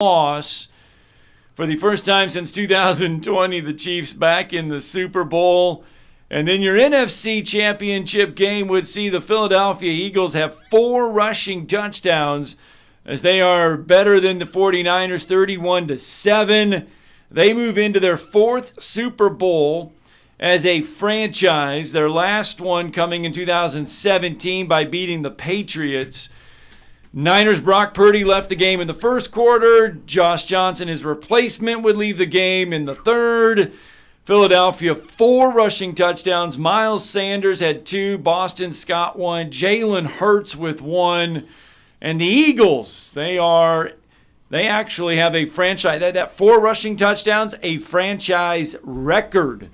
loss. For the first time since 2020, the Chiefs back in the Super Bowl. And then your NFC Championship game would see the Philadelphia Eagles have 4 rushing touchdowns as they are better than the 49ers, 31-7. They move into their 4th Super Bowl as a franchise, their last one coming in 2017 by beating the Patriots. Niners' Brock Purdy left the game in the first quarter. Josh Johnson, his replacement, would leave the game in the third. Philadelphia, 4 rushing touchdowns. Miles Sanders had 2. Boston Scott 1. Jalen Hurts with 1. And the Eagles, they actually have a franchise. That 4 rushing touchdowns, a franchise record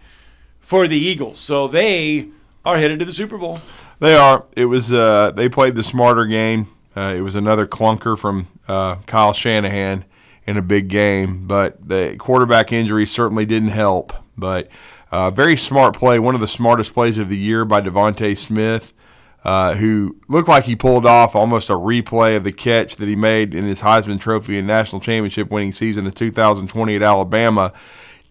for the Eagles. So they are headed to the Super Bowl. They are. It was they played the smarter game. It was another clunker from Kyle Shanahan in a big game, but the quarterback injury certainly didn't help. But very smart play, one of the smartest plays of the year by Devontae Smith, who looked like he pulled off almost a replay of the catch that he made in his Heisman Trophy and National Championship winning season of 2020 at Alabama.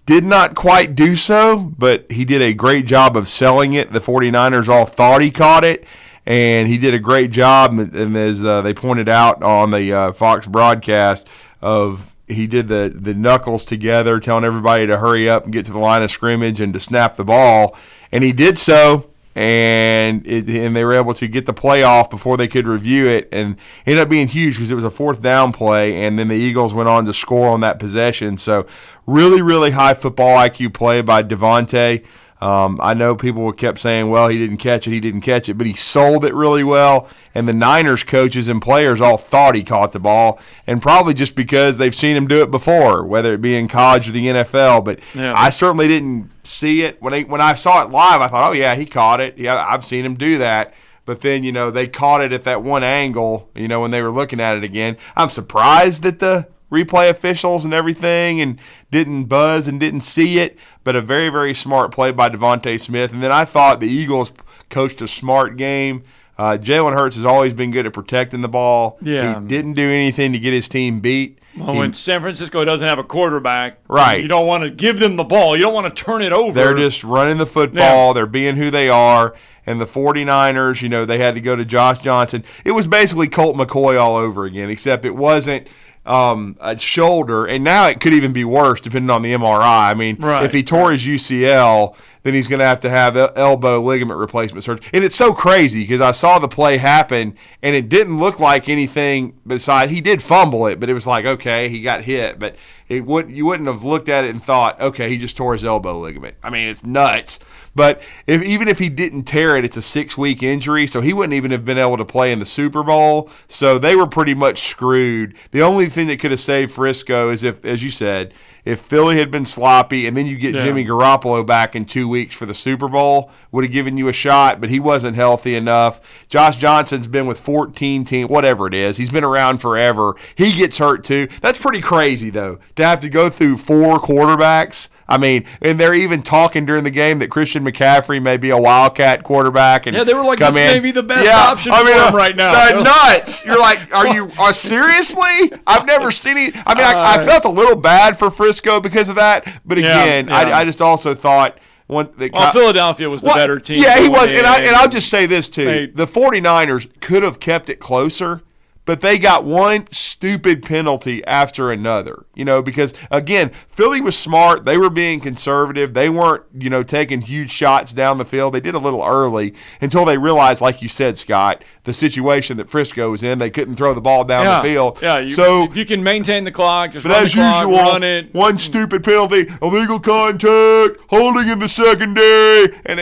Did not quite do so, but he did a great job of selling it. The 49ers all thought he caught it. And he did a great job, and as they pointed out on the Fox broadcast, he did the knuckles together, telling everybody to hurry up and get to the line of scrimmage and to snap the ball. And he did so, and they were able to get the play off before they could review it, and it ended up being huge because it was a 4th down play, and then the Eagles went on to score on that possession. So really, really high football IQ play by Devontae. I know people kept saying, well, he didn't catch it, but he sold it really well, and the Niners coaches and players all thought he caught the ball, and probably just because they've seen him do it before, whether it be in college or the NFL, but yeah. I certainly didn't see it. When I saw it live, I thought, oh, yeah, he caught it. Yeah, I've seen him do that. But then, they caught it at that one angle, when they were looking at it again. I'm surprised that the replay officials and everything and didn't buzz and didn't see it, but a very, very smart play by Devontae Smith. And then I thought the Eagles coached a smart game. Jalen Hurts has always been good at protecting the ball. Yeah. He didn't do anything to get his team beat. Well, when San Francisco doesn't have a quarterback, right, you don't want to give them the ball. You don't want to turn it over. They're just running the football. Yeah. They're being who they are. And the 49ers, they had to go to Josh Johnson. It was basically Colt McCoy all over again, except it wasn't a shoulder, and now it could even be worse depending on the MRI. I mean, right. If he tore his UCL, then he's going to have elbow ligament replacement surgery. And it's so crazy because I saw the play happen, and it didn't look like anything besides he did fumble it, but it was like, okay, he got hit. But you wouldn't have looked at it and thought, okay, he just tore his elbow ligament. I mean, it's nuts. But even if he didn't tear it, it's a 6-week injury, so he wouldn't even have been able to play in the Super Bowl. So they were pretty much screwed. The only thing that could have saved Frisco is if, as you said, if Philly had been sloppy and then you get Jimmy Garoppolo back in 2 weeks for the Super Bowl, would have given you a shot, but he wasn't healthy enough. Josh Johnson's been with 14 teams, whatever it is. He's been around forever. He gets hurt too. That's pretty crazy, though, to have to go through 4 quarterbacks. I mean, and they're even talking during the game that Christian McCaffrey may be a Wildcat quarterback. And they were like, this may be the best option for him right now. They're nuts. You're like, are you seriously? I've never seen it. I mean, I felt a little bad for Frisco because of that. But again, I just also thought Philadelphia was the better team. Yeah, he was. And I'll just say this, too. The 49ers could have kept it closer, but they got one stupid penalty after another, because, again, Philly was smart. They were being conservative. They weren't, taking huge shots down the field. They did a little early until they realized, like you said, Scott, the situation that Frisco was in. They couldn't throw the ball down the field. Yeah, if you can maintain the clock, just run the clock, run it. One stupid penalty, illegal contact, holding in the secondary, and,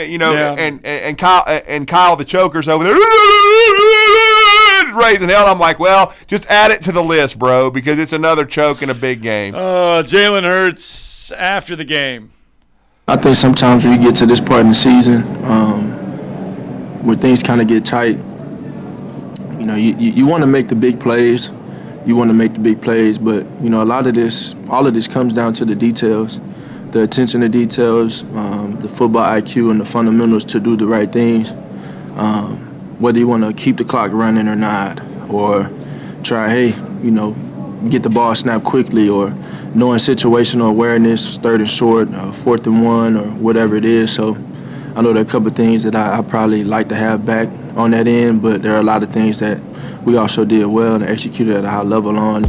and Kyle the Choker's over there raising hell. I'm like, well, just add it to the list, bro, because it's another choke in a big game. Jalen Hurts after the game. I think sometimes when you get to this part in the season, where things kind of get tight, you want to make the big plays. You want to make the big plays, but, all of this comes down to the details, the attention to details, the football IQ and the fundamentals to do the right things. Whether you want to keep the clock running or not, or try, get the ball snapped quickly, or knowing situational awareness, 3rd and short, 4th and 1, or whatever it is. So I know there are a couple of things that I probably like to have back on that end, but there are a lot of things that we also did well and executed at a high level on.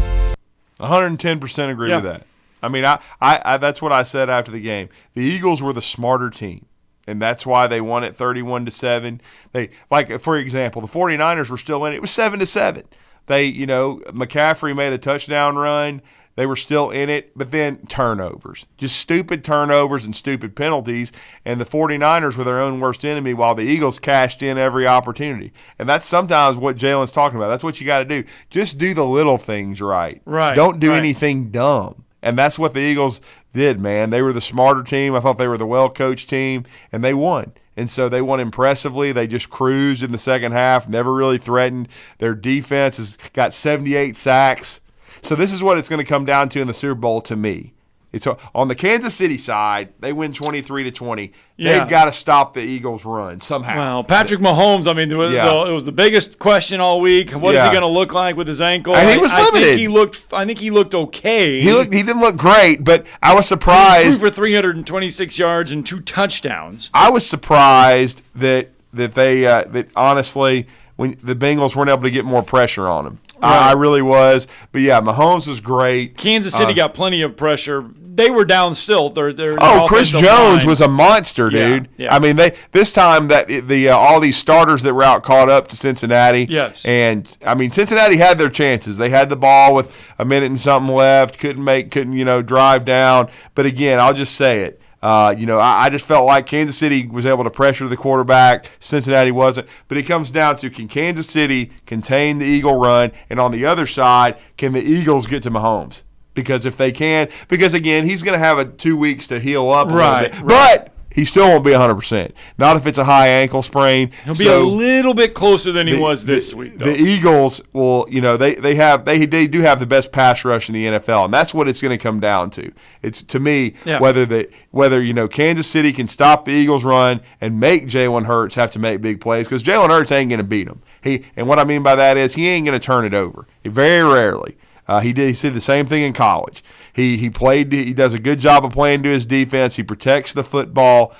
110% agree with that. I mean, I that's what I said after the game. The Eagles were the smarter team, and that's why they won it 31-7. They, like, for example, the 49ers were still in it. It was 7-7. They, McCaffrey made a touchdown run. They were still in it, but then turnovers. Just stupid turnovers and stupid penalties, and the 49ers were their own worst enemy while the Eagles cashed in every opportunity. And that's sometimes what Jalen's talking about. That's what you got to do. Just do the little things right. Right. Don't do anything dumb. And that's what the Eagles did, man. They were the smarter team. I thought they were the well-coached team, and they won. And so they won impressively. They just cruised in the second half, never really threatened. Their defense has got 78 sacks. So this is what it's going to come down to in the Super Bowl to me. It's on the Kansas City side, they win 23-20. Yeah. They've got to stop the Eagles' run somehow. Well, Patrick Mahomes, I mean, it was the biggest question all week. What is he going to look like with his ankle? And he was limited. I think he looked okay. He didn't look great, but I was surprised. He threw for 326 yards and 2 touchdowns. I was surprised that honestly, when the Bengals weren't able to get more pressure on him. Right. I really was. But, yeah, Mahomes was great. Kansas City got plenty of pressure. They were down still. Chris Jones was a monster, dude. Yeah. I mean, this time that all these starters that were out caught up to Cincinnati. Yes. And, I mean, Cincinnati had their chances. They had the ball with a minute and something left, couldn't drive down. But, again, I'll just say it. I just felt like Kansas City was able to pressure the quarterback. Cincinnati wasn't. But it comes down to, can Kansas City contain the Eagle run? And on the other side, can the Eagles get to Mahomes? Because if they can, again, he's going to have 2 weeks to heal up a little bit. But he still won't be 100%. Not if it's a high ankle sprain. He'll be a little bit closer than he was this week, though. The Eagles will, they do have the best pass rush in the NFL, and that's what it's going to come down to. It's, to me, whether Kansas City can stop the Eagles' run and make Jalen Hurts have to make big plays, because Jalen Hurts ain't going to beat them. And what I mean by that is he ain't going to turn it over. Very rarely. He did the same thing in college. He does a good job of playing to his defense. He protects the football.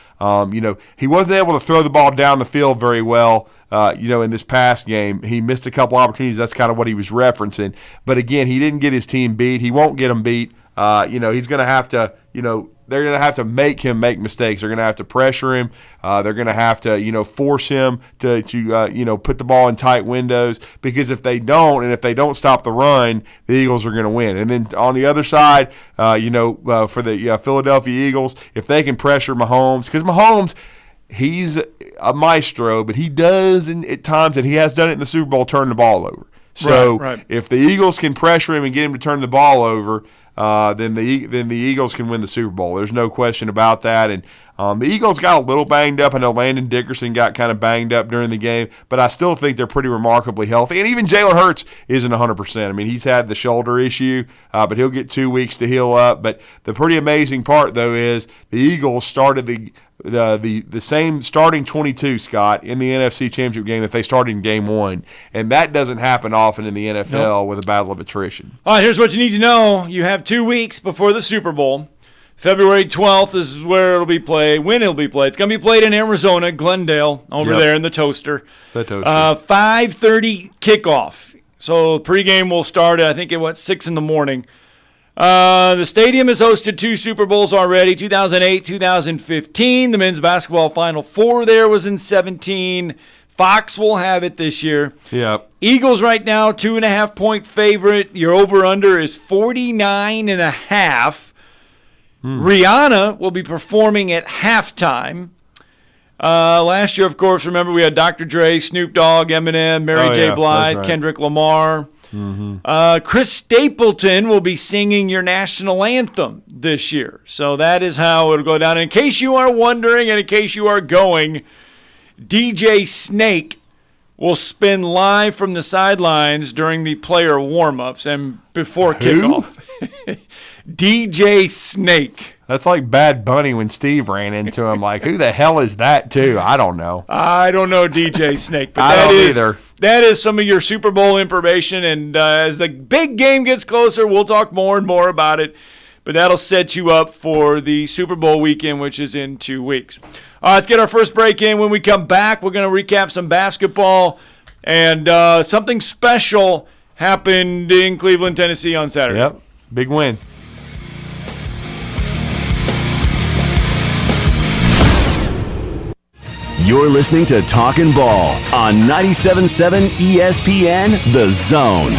He wasn't able to throw the ball down the field very well. In this past game, he missed a couple opportunities. That's kind of what he was referencing. But again, he didn't get his team beat. He won't get them beat. He's going to have to, they're going to have to make him make mistakes. They're going to have to pressure him. They're going to have to, force him to put the ball in tight windows, because if they don't stop the run, the Eagles are going to win. And then on the other side, for the Philadelphia Eagles, if they can pressure Mahomes, because Mahomes, he's a maestro, but he does at times, and he has done it in the Super Bowl, turn the ball over. So if the Eagles can pressure him and get him to turn the ball over, then the Eagles can win the Super Bowl. There's no question about that. And the Eagles got a little banged up. I know Landon Dickerson got kind of banged up during the game, but I still think they're pretty remarkably healthy. And even Jalen Hurts isn't 100%. I mean, he's had the shoulder issue, but he'll get 2 weeks to heal up. But the pretty amazing part, though, is the Eagles started the same starting 22, Scott, in the NFC Championship game that they started in Game 1. And that doesn't happen often in the NFL with a battle of attrition. All right, here's what you need to know. You have 2 weeks before the Super Bowl. February 12th is where it'll be played, when it'll be played. It's going to be played in Arizona, Glendale, over there in the Toaster. The Toaster. 5:30 kickoff. So pregame will start at, I think, 6 in the morning. The stadium has hosted 2 Super Bowls already, 2008, 2015. The men's basketball Final Four there was in 2017. Fox will have it this year. Yep. Eagles right now, 2.5-point favorite. Your over-under is 49.5. Rihanna will be performing at halftime. Last year, of course, remember we had Dr. Dre, Snoop Dogg, Eminem, Mary J. Blige, Kendrick Lamar. Chris Stapleton will be singing your national anthem this year. So that is how it'll go down. And in case you are wondering, and in case you are going, DJ Snake will spin live from the sidelines during the player warm-ups and before kickoff. DJ Snake. That's like Bad Bunny when Steve ran into him. Like, who the hell is that, too? I don't know. I don't know DJ Snake, but I don't either. That is some of your Super Bowl information, and as the big game gets closer, we'll talk more and more about it, but that'll set you up for the Super Bowl weekend, which is in 2 weeks. Let's get our first break in. When we come back, we're going to recap some basketball, and something special happened in Cleveland, Tennessee on Saturday. Yep, big win. You're listening to Talkin' Ball on 97.7 ESPN, The Zone.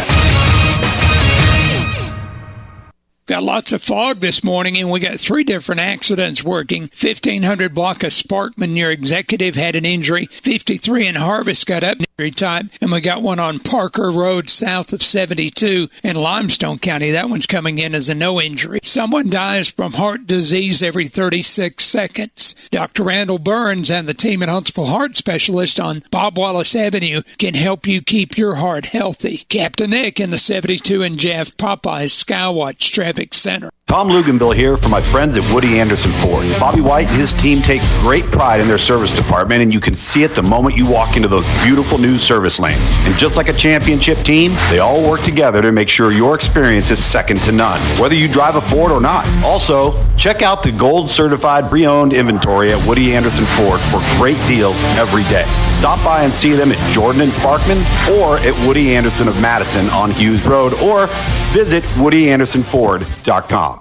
Got lots of fog this morning, and we got 3 different accidents working. 1500 block of Sparkman near Executive had an injury. 53 in Harvest got up injury time, and we got one on Parker Road south of 72 in Limestone County. That one's coming in as a no injury. Someone dies from heart disease every 36 seconds. Dr. Randall Burns and the team at Huntsville Heart Specialist on Bob Wallace Avenue can help you keep your heart healthy. Captain Nick in the 72 and Jeff Popeye's Skywatch Traffic Center. Tom Luganbill here for my friends at Woody Anderson Ford. Bobby White and his team take great pride in their service department, and you can see it the moment you walk into those beautiful new service lanes. And just like a championship team, they all work together to make sure your experience is second to none, whether you drive a Ford or not. Also, check out the gold certified pre-owned inventory at Woody Anderson Ford for great deals every day. Stop by and see them at Jordan and Sparkman or at Woody Anderson of Madison on Hughes Road, or visit WoodyAndersonFord.com.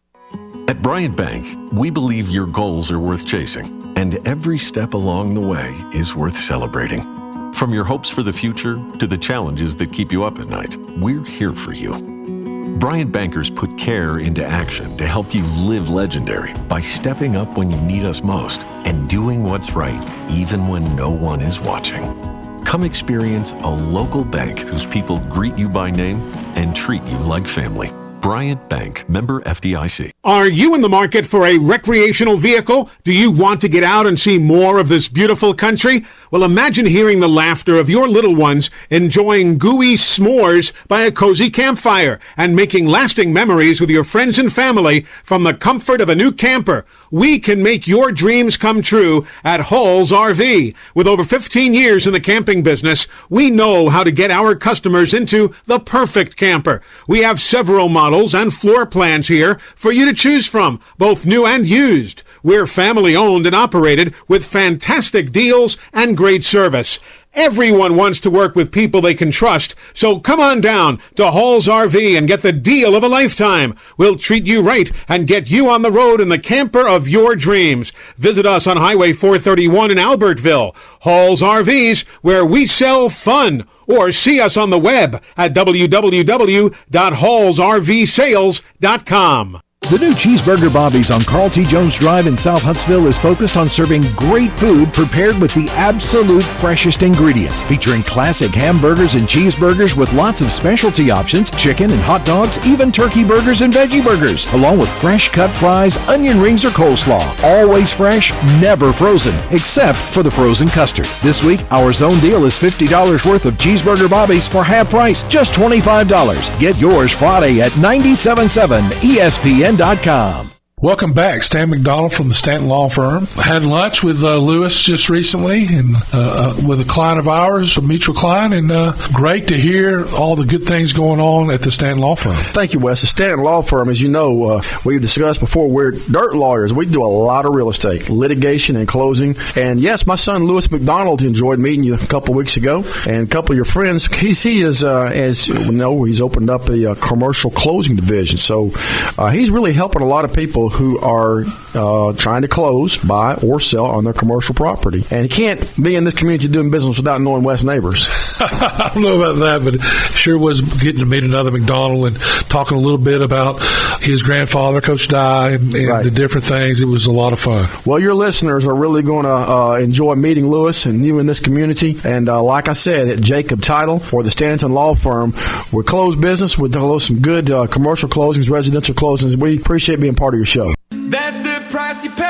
At Bryant Bank, we believe your goals are worth chasing, and every step along the way is worth celebrating. From your hopes for the future to the challenges that keep you up at night, we're here for you. Bryant Bankers put care into action to help you live legendary by stepping up when you need us most and doing what's right even when no one is watching. Come experience a local bank whose people greet you by name and treat you like family. Bryant Bank, member FDIC. Are you in the market for a recreational vehicle? Do you want to get out and see more of this beautiful country? Well, imagine hearing the laughter of your little ones enjoying gooey s'mores by a cozy campfire and making lasting memories with your friends and family from the comfort of a new camper. We can make your dreams come true at Hall's RV. With over 15 years in the camping business, we know how to get our customers into the perfect camper. We have several models and floor plans here for you to choose from, both new and used. We're family owned and operated with fantastic deals and great service. Everyone wants to work with people they can trust, so come on down to Hall's RV and get the deal of a lifetime. We'll treat you right and get you on the road in the camper of your dreams. Visit us on Highway 431 in Albertville. Hall's RVs, where we sell fun. Or see us on the web at www.hallsrvsales.com. The new Cheeseburger Bobby's on Carl T. Jones Drive in South Huntsville is focused on serving great food prepared with the absolute freshest ingredients, featuring classic hamburgers and cheeseburgers with lots of specialty options, chicken and hot dogs, even turkey burgers and veggie burgers, along with fresh cut fries, onion rings, or coleslaw. Always fresh, never frozen, except for the frozen custard. This week, our zone deal is $50 worth of Cheeseburger Bobby's for half price, just $25. Get yours Friday at 97.7 ESPN.com. Welcome back. Stan McDonald from the Stanton Law Firm. I had lunch with Lewis just recently and with a client of ours, a mutual client, and great to hear all the good things going on at the Stanton Law Firm. Thank you, Wes. The Stanton Law Firm, as you know, we've discussed before, we're dirt lawyers. We do a lot of real estate, litigation and closing. And yes, my son Lewis McDonald enjoyed meeting you a couple of weeks ago, and a couple of your friends. He is, as you know, he's opened up a commercial closing division. So he's really helping a lot of people who are trying to close, buy, or sell on their commercial property. And you can't be in this community doing business without knowing Wes neighbors. I don't know about that, but sure was getting to meet another McDonald and talking a little bit about his grandfather, Coach Dye, and right, the different things. It was a lot of fun. Well, your listeners are really going to enjoy meeting Lewis and you in this community. And like I said, at Jacob Title or the Stanton Law Firm, we close business. We close some good commercial closings, residential closings. We appreciate being part of your show. That's the price you pay.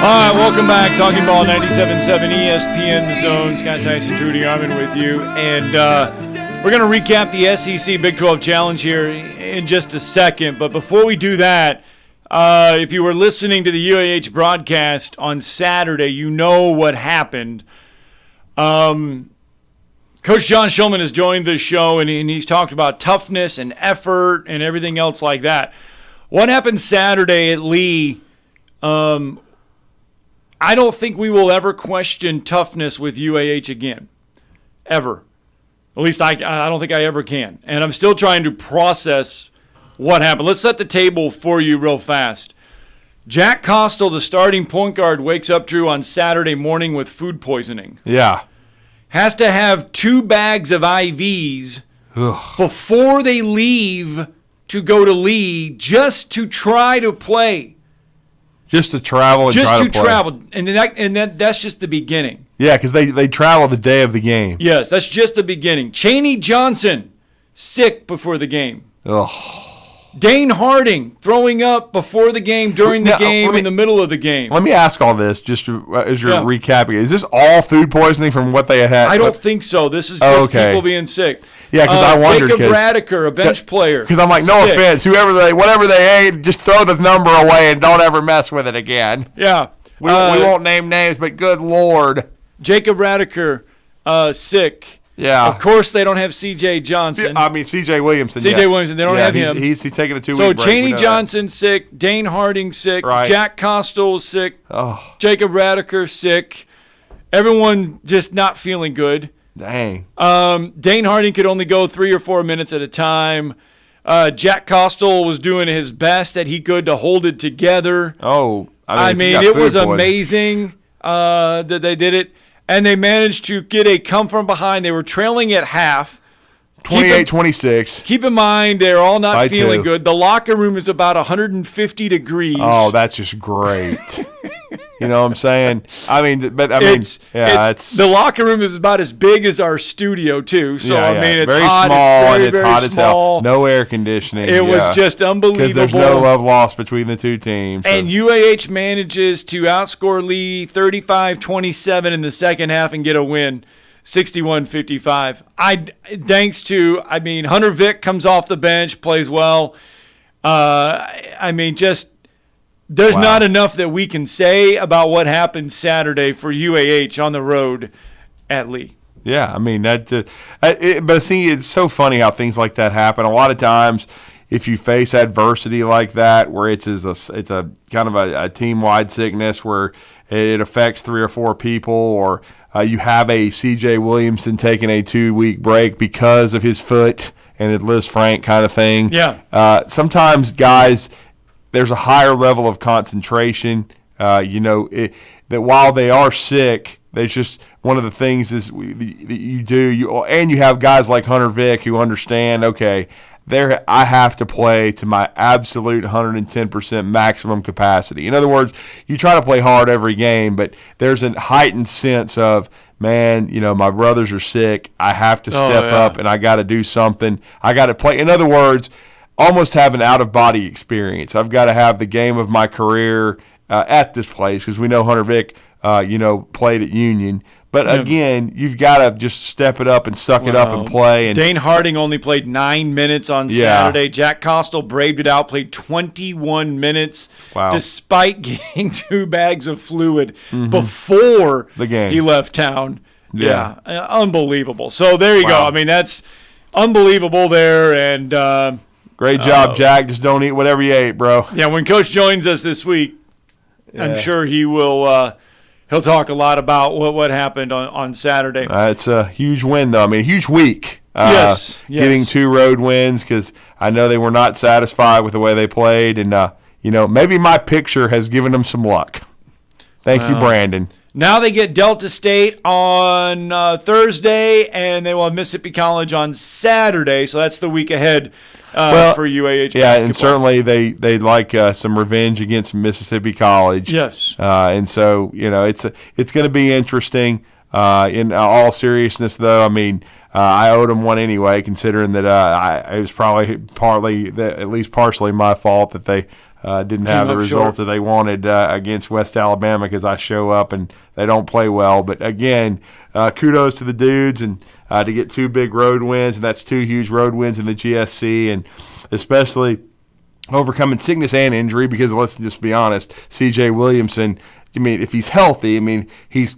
All right, welcome back. Talking Ball 97.7 ESPN, The Zone. Scott Tyson, Drew DeArmond with you. And We're going to recap the SEC Big 12 Challenge here in just a second. But before we do that, if you were listening to the UAH broadcast on Saturday, you know what happened. Coach John Shulman has joined the show, and he's talked about toughness and effort and everything else like that. What happened Saturday at Lee, I don't think we will ever question toughness with UAH again, ever. At least I don't think I ever can. And I'm still trying to process what happened. Let's set the table for you real fast. Jack Costle, the starting point guard, wakes up, Drew, on Saturday morning with food poisoning. Yeah. Has to have 2 bags of IVs before they leave to go to Lee just to try to play. Just to travel and try to play. Travel. And that's just the beginning. Yeah, because they travel the day of the game. Yes, that's just the beginning. Chaney Johnson, sick before the game. Ugh. Dane Harding throwing up before the game, during the game, in the middle of the game. Let me ask all this just as you're recapping. Is this all food poisoning from what they had? I don't think so. This is just people being sick. Yeah, because I wondered. Jacob Radiker, a bench player. Because I'm like, no offense, whatever they ate, just throw the number away and don't ever mess with it again. Yeah. We won't name names, but good Lord. Jacob Radiker, sick. Yeah. Of course, they don't have C.J. Johnson. I mean, C.J. Williamson. C.J. Williamson, they don't have him. He's taking a 2-week break. So, Chaney Johnson sick, Dane Harding sick, right. Jack Costle sick, Jacob Radiker sick. Everyone just not feeling good. Dang. Dane Harding could only go 3 or 4 minutes at a time. Jack Costle was doing his best that he could to hold it together. Oh, I mean it was amazing that they did it. And they managed to get a come from behind. They were trailing at half. 28-26. Keep in mind, they're all not feeling good. The locker room is about 150 degrees. Oh, that's just great. You know what I'm saying? It's the locker room is about as big as our studio too. So it's very hot. Small, it's very hot as hell. No air conditioning. It was just unbelievable because there's no love lost between the two teams. And UAH manages to outscore Lee 35-27 in the second half and get a win. 61-55. Hunter Vick comes off the bench, plays well. There's not enough that we can say about what happened Saturday for UAH on the road at Lee. Yeah, I mean but see, it's so funny how things like that happen. A lot of times, if you face adversity like that, where it's a kind of a team-wide sickness where it affects 3 or 4 people, or you have a C.J. Williamson taking a 2-week break because of his foot and it Liz Frank kind of thing. Yeah. Sometimes guys, there's a higher level of concentration. That while they are sick, there's just one of the things is that you do. And you have guys like Hunter Vick who understand, okay, I have to play to my absolute 110% maximum capacity. In other words, you try to play hard every game, but there's a heightened sense of, man, my brothers are sick. I have to step up and I got to do something. I got to play. In other words, almost have an out-of-body experience. I've got to have the game of my career at this place because we know Hunter Vick, played at Union. But again, you've got to just step it up and suck it up and play. And Dane Harding only played 9 minutes on Saturday. Jack Costle braved it out, played 21 minutes, despite getting 2 bags of fluid before the game. He left town. Yeah. Unbelievable. So there you go. I mean, that's unbelievable there. And great job, Jack. Just don't eat whatever you ate, bro. Yeah, when Coach joins us this week, I'm sure he will he'll talk a lot about what happened on Saturday. It's a huge win, though. I mean, a huge week. Yes. Getting 2 road wins because I know they were not satisfied with the way they played. And, maybe my picture has given them some luck. Thank you, Brandon. Now they get Delta State on Thursday, and they will have Mississippi College on Saturday. So that's the week ahead for UAH basketball. And certainly they like some revenge against Mississippi College. Yes. And so, it's going to be interesting. In all seriousness, though, I mean, I owed them one anyway, considering that it was probably at least partially my fault that they didn't have the result that they wanted against West Alabama because I show up and they don't play well. But again, kudos to the dudes, and to get 2 big road wins, and that's 2 huge road wins in the GSC, and especially overcoming sickness and injury, because let's just be honest, C.J. Williamson, I mean, if he's healthy, I mean, he's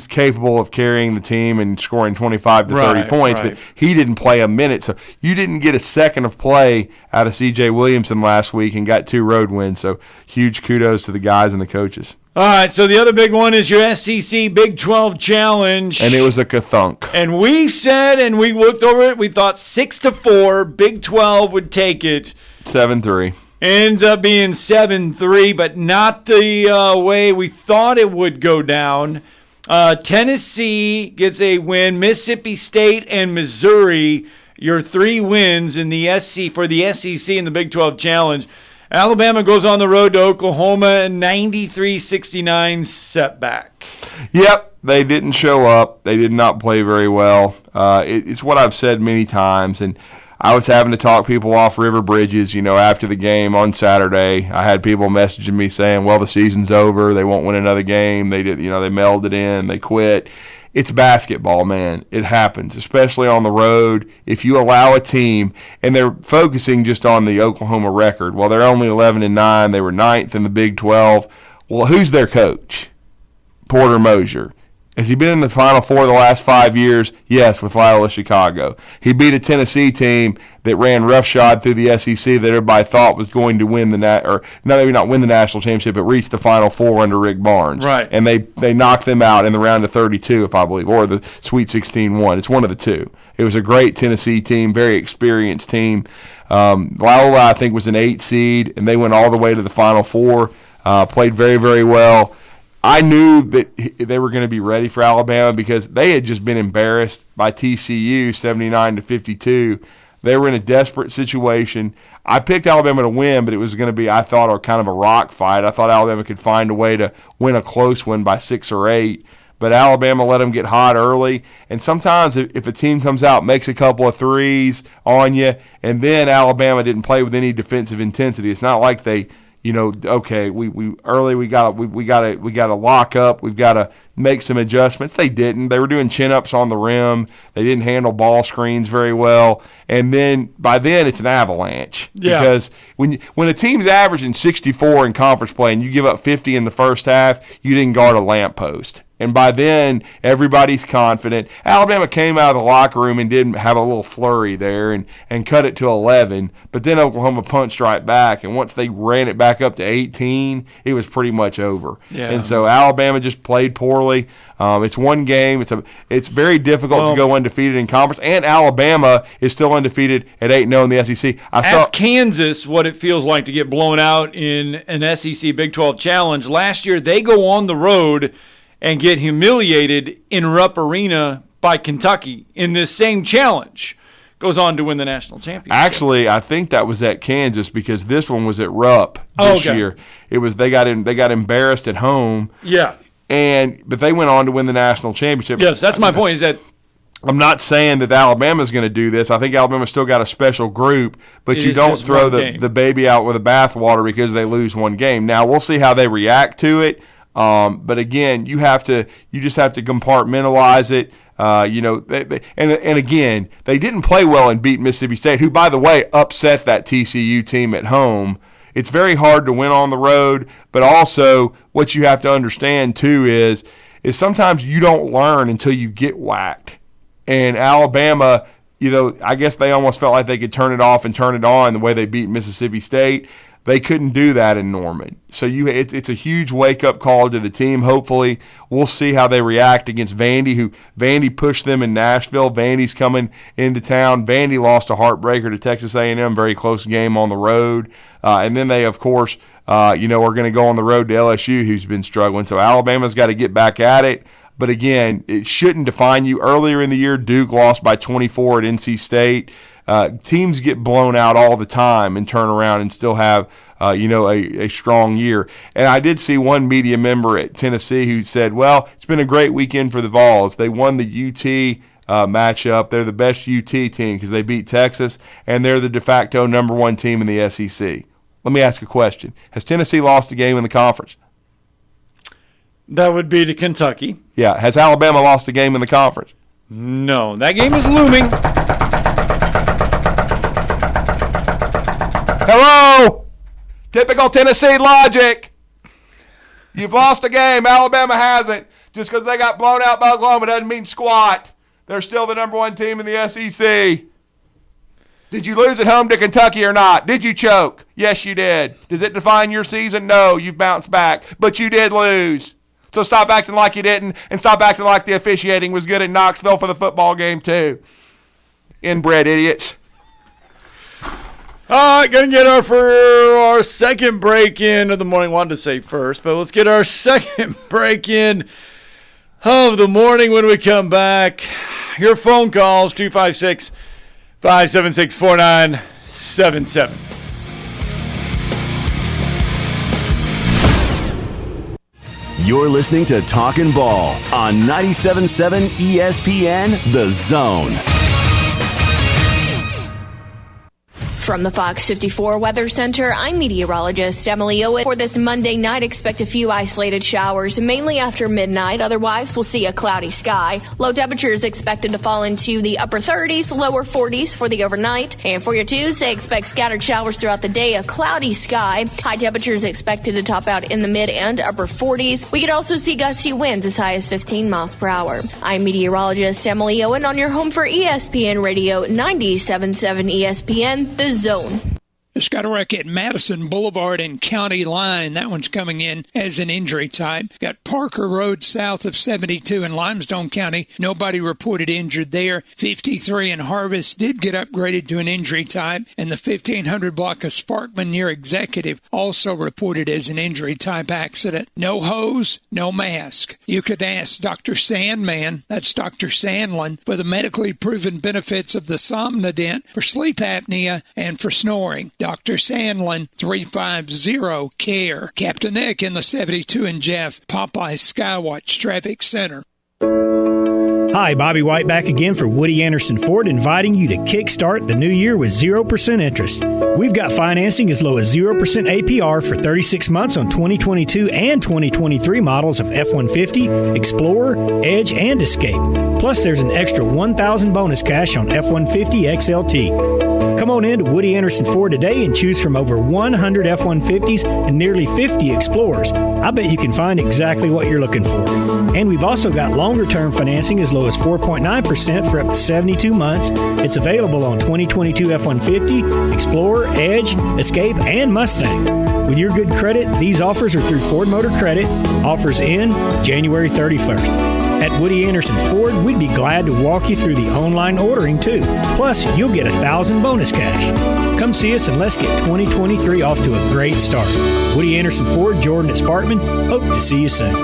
capable of carrying the team and scoring 25 to 30 points, but he didn't play a minute. So you didn't get a second of play out of C.J. Williamson last week and got 2 road wins. So huge kudos to the guys and the coaches. All right, so the other big one is your SEC Big 12 Challenge. And it was a kathunk. And we said, and we looked over it, we thought 6-4, Big 12 would take it. 7-3. Ends up being 7-3, but not the way we thought it would go down. Tennessee gets a win. Mississippi State and Missouri, your 3 wins in the for the SEC in the Big 12 Challenge. Alabama goes on the road to Oklahoma, 93-69 setback. Yep, they didn't show up. They did not play very well. It's what I've said many times, and I was having to talk people off river bridges, after the game on Saturday. I had people messaging me saying, well, the season's over. They won't win another game. They did, they mailed it in. They quit. It's basketball, man. It happens, especially on the road. If you allow a team, and they're focusing just on the Oklahoma record. Well, they're only 11-9. They were 9th in the Big 12. Well, who's their coach? Porter Moser. Has he been in the Final Four the last 5 years? Yes, with Loyola Chicago. He beat a Tennessee team that ran roughshod through the SEC that everybody thought was going to win maybe not win the national championship, but reach the Final Four under Rick Barnes. Right. And they knocked them out in the round of 32, if I believe, or the Sweet 16 It's one of the two. It was a great Tennessee team, very experienced team. Loyola, I think, was an 8 seed, and they went all the way to the Final Four, played very, very well. I knew that they were going to be ready for Alabama because they had just been embarrassed by TCU 79-52. They were in a desperate situation. I picked Alabama to win, but it was going to be, I thought, kind of a rock fight. I thought Alabama could find a way to win a close one by 6 or 8. But Alabama let them get hot early. And sometimes if a team comes out, makes a couple of threes on you, and then Alabama didn't play with any defensive intensity. It's not like they, okay, we gotta lock up. We've got to make some adjustments. They didn't. They were doing chin-ups on the rim. They didn't handle ball screens very well. And then by then it's an avalanche. Yeah. Because when a team's averaging 64 in conference play and you give up 50 in the first half, you didn't guard a lamppost. And by then, everybody's confident. Alabama came out of the locker room and didn't have a little flurry there and cut it to 11. But then Oklahoma punched right back. And once they ran it back up to 18, it was pretty much over. Yeah. And so Alabama just played poorly. It's one game. It's very difficult to go undefeated in conference. And Alabama is still undefeated at 8-0 in the SEC. Ask Kansas what it feels like to get blown out in an SEC Big 12 Challenge. Last year, they go on the road and get humiliated in Rupp Arena by Kentucky in this same challenge. Goes on to win the national championship. Actually, I think that was at Kansas because this one was at Rupp this year. It was they got embarrassed at home. Yeah. But they went on to win the national championship. Yes, that's my point. Is that I'm not saying that Alabama's going to do this. I think Alabama's still got a special group, but you don't throw the baby out with the bathwater because they lose one game. Now we'll see how they react to it. But again, you just have to compartmentalize it. And again, they didn't play well and beat Mississippi State, who, by the way, upset that TCU team at home. It's very hard to win on the road, but also what you have to understand too is sometimes you don't learn until you get whacked. And Alabama, I guess they almost felt like they could turn it off and turn it on the way they beat Mississippi State. They couldn't do that in Norman. So it's a huge wake-up call to the team. Hopefully we'll see how they react against Vandy, Vandy pushed them in Nashville. Vandy's coming into town. Vandy lost a heartbreaker to Texas A&M, very close game on the road. And then they, of course, are going to go on the road to LSU, who's been struggling. So Alabama's got to get back at it. But again, it shouldn't define you. Earlier in the year, Duke lost by 24 at NC State. Teams get blown out all the time and turn around and still have, a strong year. And I did see one media member at Tennessee who said, well, it's been a great weekend for the Vols. They won the UT matchup. They're the best UT team because they beat Texas, and they're the de facto number 1 team in the SEC. Let me ask a question. Has Tennessee lost a game in the conference? That would be to Kentucky. Yeah. Has Alabama lost a game in the conference? No, that game is looming. Hello? Typical Tennessee logic. You've lost a game. Alabama hasn't. Just because they got blown out by Oklahoma doesn't mean squat. They're still the number one team in the SEC. Did you lose at home to Kentucky or not? Did you choke? Yes, you did. Does it define your season? No, you've bounced back. But you did lose. So stop acting like you didn't, and stop acting like the officiating was good in Knoxville for the football game, too. Inbred idiots. All right, going to get our second break in of the morning. Wanted to say first, but let's get our second break in of the morning when we come back. Your phone calls, 256-576-4977. You're listening to Talkin' Ball on 97.7 ESPN, The Zone. From the Fox 54 Weather Center, I'm meteorologist Emily Owen. For this Monday night, expect a few isolated showers, mainly after midnight. Otherwise, we'll see a cloudy sky. Low temperatures expected to fall into the upper 30s, lower 40s for the overnight. And for your Tuesday, expect scattered showers throughout the day, a cloudy sky. High temperatures expected to top out in the mid and upper 40s. We could also see gusty winds as high as 15 miles per hour. I'm meteorologist Emily Owen on your home for ESPN Radio 97.7 ESPN, The Zone. Just got a wreck at Madison Boulevard and County Line. That one's coming in as an injury type. Got Parker Road south of 72 in Limestone County. Nobody reported injured there. 53 in Harvest did get upgraded to an injury type. And the 1500 block of Sparkman near Executive also reported as an injury type accident. No hose, no mask. You could ask Dr. Sandman, that's Dr. Sandlin, for the medically proven benefits of the Somnodent for sleep apnea and for snoring. Dr. Sandlin, 350-CARE. Captain Nick in the 72 and Jeff, Popeye Skywatch Traffic Center. Hi, Bobby White back again for Woody Anderson Ford, inviting you to kickstart the new year with 0% interest. We've got financing as low as 0% APR for 36 months on 2022 and 2023 models of F-150, Explorer, Edge, and Escape. Plus, there's an extra $1,000 bonus cash on F-150 XLT. Come on in to Woody Anderson Ford today and choose from over 100 F-150s and nearly 50 Explorers. I bet you can find exactly what you're looking for. And we've also got longer-term financing as low as 4.9% for up to 72 months. It's available on 2022 F-150, Explorer, Edge, Escape, and Mustang. With your good credit, these offers are through Ford Motor Credit. Offers end January 31st. At Woody Anderson Ford, we'd be glad to walk you through the online ordering, too. Plus, you'll get $1,000 bonus cash. Come see us and let's get 2023 off to a great start. Woody Anderson Ford, Jordan at Sparkman. Hope to see you soon.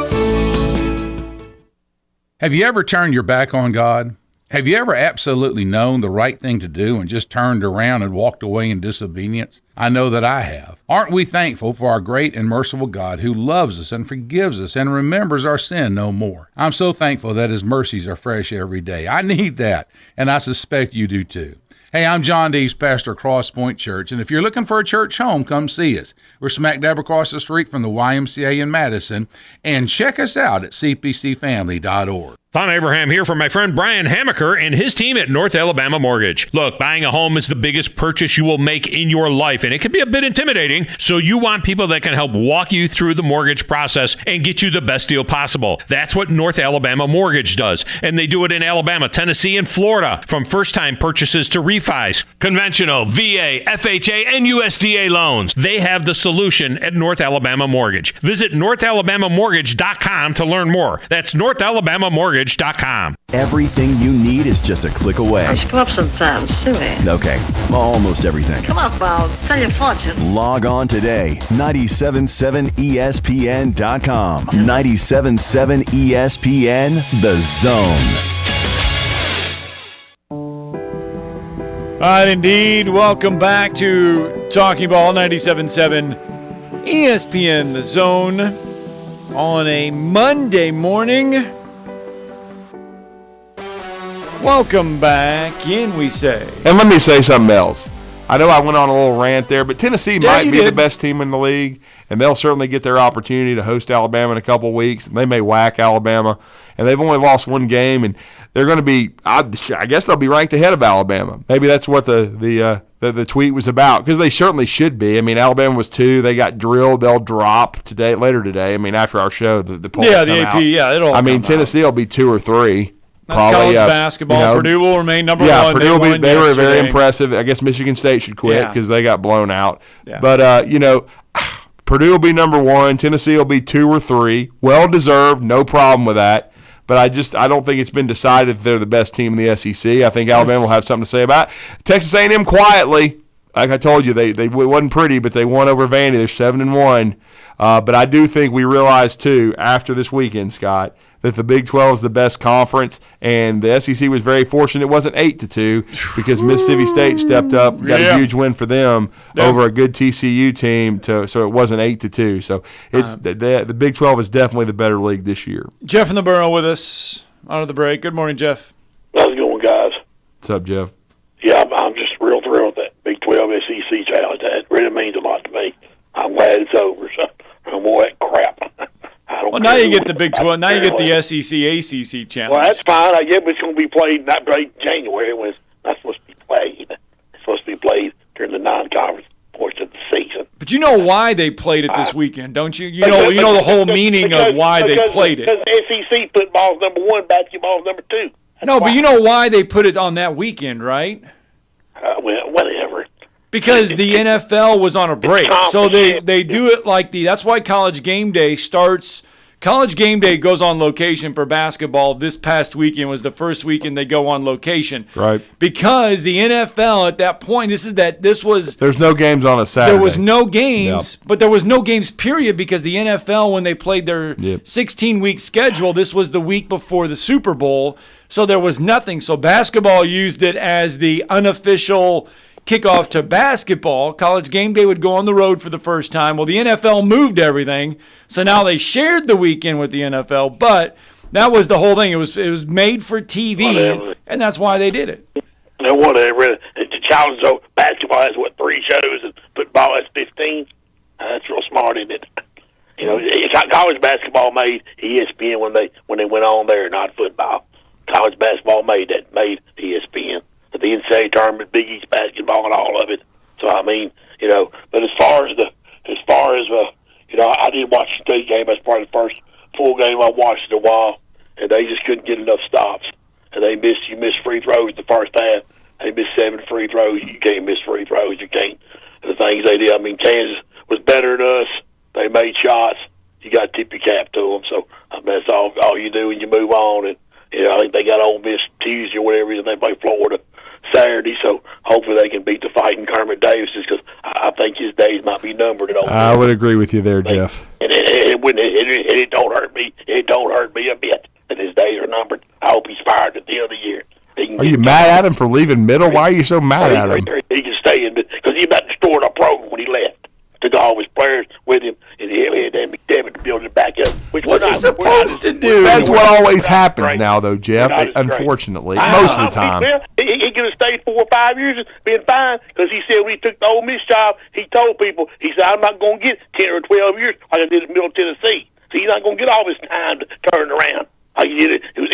Have you ever turned your back on God? Have you ever absolutely known the right thing to do and just turned around and walked away in disobedience? I know that I have. Aren't we thankful for our great and merciful God who loves us and forgives us and remembers our sin no more? I'm so thankful that His mercies are fresh every day. I need that, and I suspect you do too. Hey, I'm John Dees, pastor of Cross Point Church, and if you're looking for a church home, come see us. We're smack dab across the street from the YMCA in Madison, and check us out at cpcfamily.org. Tom Abraham here for my friend Brian Hamaker and his team at North Alabama Mortgage. Look, buying a home is the biggest purchase you will make in your life, and it can be a bit intimidating, so you want people that can help walk you through the mortgage process and get you the best deal possible. That's what North Alabama Mortgage does, and they do it in Alabama, Tennessee, and Florida, from first-time purchases to refis, conventional, VA, FHA, and USDA loans. They have the solution at North Alabama Mortgage. Visit NorthAlabamaMortgage.com to learn more. That's NorthAlabamaMortgage.com. Everything you need is just a click away. I should come up sometime, silly. Okay, almost everything. Come on, Bob. Tell your fortune. Log on today. 977ESPN.com. 977 ESPN, The Zone. All right, indeed. Welcome back to Talking Ball 97.7 ESPN, The Zone, on a Monday morning. Welcome back in, we say. And let me say something else. I know I went on a little rant there, but Tennessee might be the best team in the league, and they'll certainly get their opportunity to host Alabama in a couple of weeks, and they may whack Alabama. And they've only lost one game, and they're going to be I guess they'll be ranked ahead of Alabama. Maybe that's what the tweet was about, because they certainly should be. I mean, Alabama was 2. They got drilled. They'll drop later today. I mean, after our show, the poll will come the AP, out. it'll I mean, Tennessee will be 2 or 3. That's probably, college basketball. Purdue will remain number one. Purdue they were very impressive. I guess Michigan State should quit because they got blown out. Yeah. But, Purdue will be number 1. Tennessee will be 2 or 3. Well-deserved. No problem with that. But I don't think it's been decided if they're the best team in the SEC. I think Alabama will have something to say about it. Texas A&M quietly, like I told you, it wasn't pretty, but they won over Vandy. They're 7-1. But I do think we realized, too, after this weekend, Scott, that the Big 12 is the best conference, and the SEC was very fortunate it wasn't 8-2 because Mississippi State stepped up, got a huge win for them over a good TCU team, so it wasn't 8-2. So it's the Big 12 is definitely the better league this year. Jeff in the Borough with us out of the break. Good morning, Jeff. How's it going, guys? What's up, Jeff? Yeah, I'm just real thrilled with that Big 12 SEC challenge. That really means a lot to me. I'm glad it's over, so no more of that crap. Well, now you get the Big 12. Now you get the SEC ACC challenge. Well, that's fine. I guess it's going to be not played in January when it's not supposed to be played. It's supposed to be played during the non-conference portion of the season. But you know why they played it this weekend, don't you? You know the whole meaning of why they played it. Because SEC football is number 1, basketball is number 2. But you know why they put it on that weekend, right? Well, whatever. Because the NFL was on a break, so they do it like that's why College Game Day starts. College Game Day goes on location for basketball. This past weekend was the first weekend they go on location. Right. Because the NFL at that point, there's no games on a Saturday. There was no games, but there was no games, period, because the NFL, when they played their 16-week schedule, this was the week before the Super Bowl, so there was nothing. So basketball used it as the unofficial kickoff to basketball. College Game Day would go on the road for the first time. Well, the NFL moved everything, so now they shared the weekend with the NFL, but that was the whole thing. It was made for TV, and that's why they did it. No whatever. The challenge, though, basketball has, 3 shows, and football has 15? That's real smart, isn't it? College basketball made ESPN when they went on there, not football. College basketball made ESPN. The NCAA tournament, Big East basketball, and all of it. So I mean, but as far as I did watch the state game. That's probably the first full game I watched in a while, and they just couldn't get enough stops. And you miss free throws the first half. They missed 7 free throws. You can't miss free throws. You can't. The things they did. I mean, Kansas was better than us. They made shots. You got to tip your cap to them. So I mean, that's all you do, and you move on. And I think they got Ole Miss Tuesday or whatever, and they play Florida Saturday, so hopefully they can beat the fighting Kermit Davis, because I think his days might be numbered at Ole Miss. I would agree with you there, Jeff. And it don't hurt me. It don't hurt me a bit that his days are numbered. I hope he's fired at the end of the year. Are you mad at him for leaving middle? Why are you so mad at him? He can stay in because he about destroyed our program when he left. Took all his players with him, and he had McDevitt to build it back up. What's he supposed to do? That's what always happens now, though, Jeff. Unfortunately, most of the time. He could have stayed 4 or 5 years and been fine, because he said when he took the Ole Miss job, he told people, he said, I'm not going to get 10 or 12 years like I did at Middle Tennessee. So he's not going to get all this time to turn around. Like he did it. It was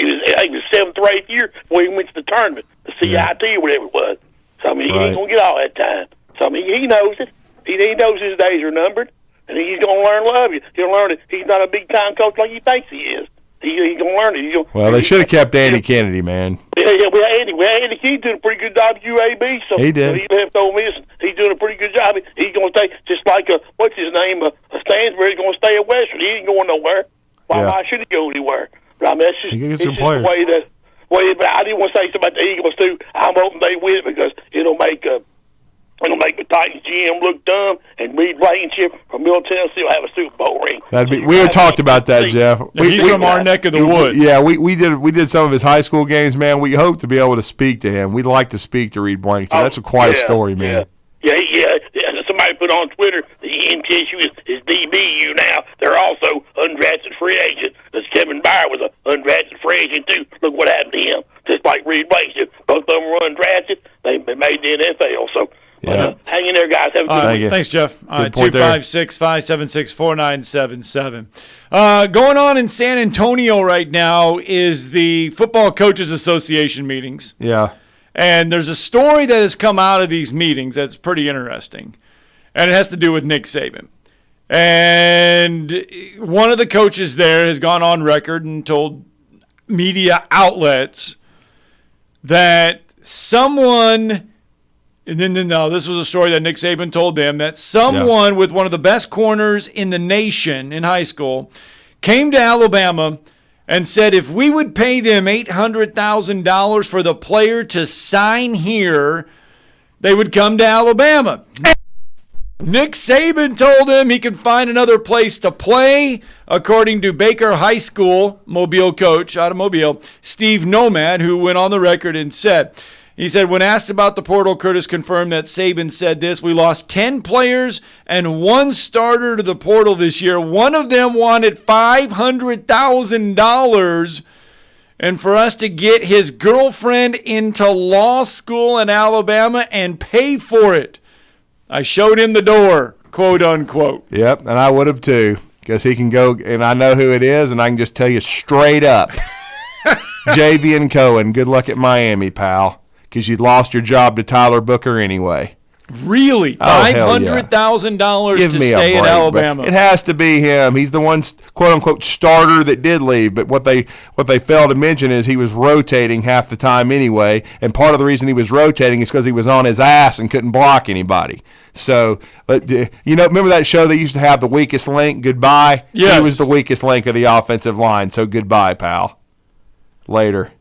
7th or 8th year when he went to the tournament, the CIT or whatever it was. So I mean, he ain't going to get all that time. So I mean, he knows it. He knows his days are numbered, and he's going to learn to love you. He'll learn that he's not a big-time coach like he thinks he is. He's going to learn it. Well, they should have kept Andy Kennedy, man. Yeah, Andy Kennedy doing a pretty good job at UAB. So he did. He left Ole Miss. He's doing a pretty good job. He's going to stay, just like, what's his name, Stansbury's going to stay at Western. He ain't going nowhere. Why should he go anywhere? But, I mean, it's just the way that. But I didn't want to say something about the Eagles, too. I'm hoping they win, because it'll make the Titans GM look dumb, and Reed Blankenship from Middle Tennessee will have a Super Bowl ring. We had talked about that, Jeff. He's from our neck of the woods. Yeah, we did some of his high school games, man. We hope to be able to speak to him. We'd like to speak to Reed Blankenship. That's quite a story, man. Yeah. Somebody put on Twitter the NTSU is DBU now. They're also undrafted free agent. Because Kevin Byer was an undrafted free agent too. Look what happened to him. Just like Reed Blankenship. Both of them were undrafted. They made the NFL. So Yeah. Hang in there, guys. Have a good week. Thanks, Jeff. All right, point there. 256-576-4977. Going on in San Antonio right now is the Football Coaches Association meetings. Yeah. And there's a story that has come out of these meetings that's pretty interesting. And it has to do with Nick Saban. And one of the coaches there has gone on record and told media outlets that someone, no, this was a story that Nick Saban told them, that someone with one of the best corners in the nation in high school came to Alabama and said if we would pay them $800,000 for the player to sign here, they would come to Alabama. Nick Saban told him he could find another place to play, according to Baker High School Mobile coach out of Mobile, Steve Nomad, who went on the record and said, when asked about the portal, Curtis confirmed that Saban said this: we lost 10 players and one starter to the portal this year. One of them wanted $500,000, and for us to get his girlfriend into law school in Alabama and pay for it. I showed him the door, quote unquote. Yep, and I would have too, because he can go, and I know who it is, and I can just tell you straight up. Javian Cohen, good luck at Miami, pal, because you lost your job to Tyler Booker anyway. Really? $500,000 to stay at Alabama. It has to be him. He's the one, quote unquote, starter that did leave. But what they failed to mention is he was rotating half the time anyway. And part of the reason he was rotating is because he was on his ass and couldn't block anybody. So, remember that show they used to have, The Weakest Link? Goodbye? Yes. He was the weakest link of the offensive line. So goodbye, pal. Later.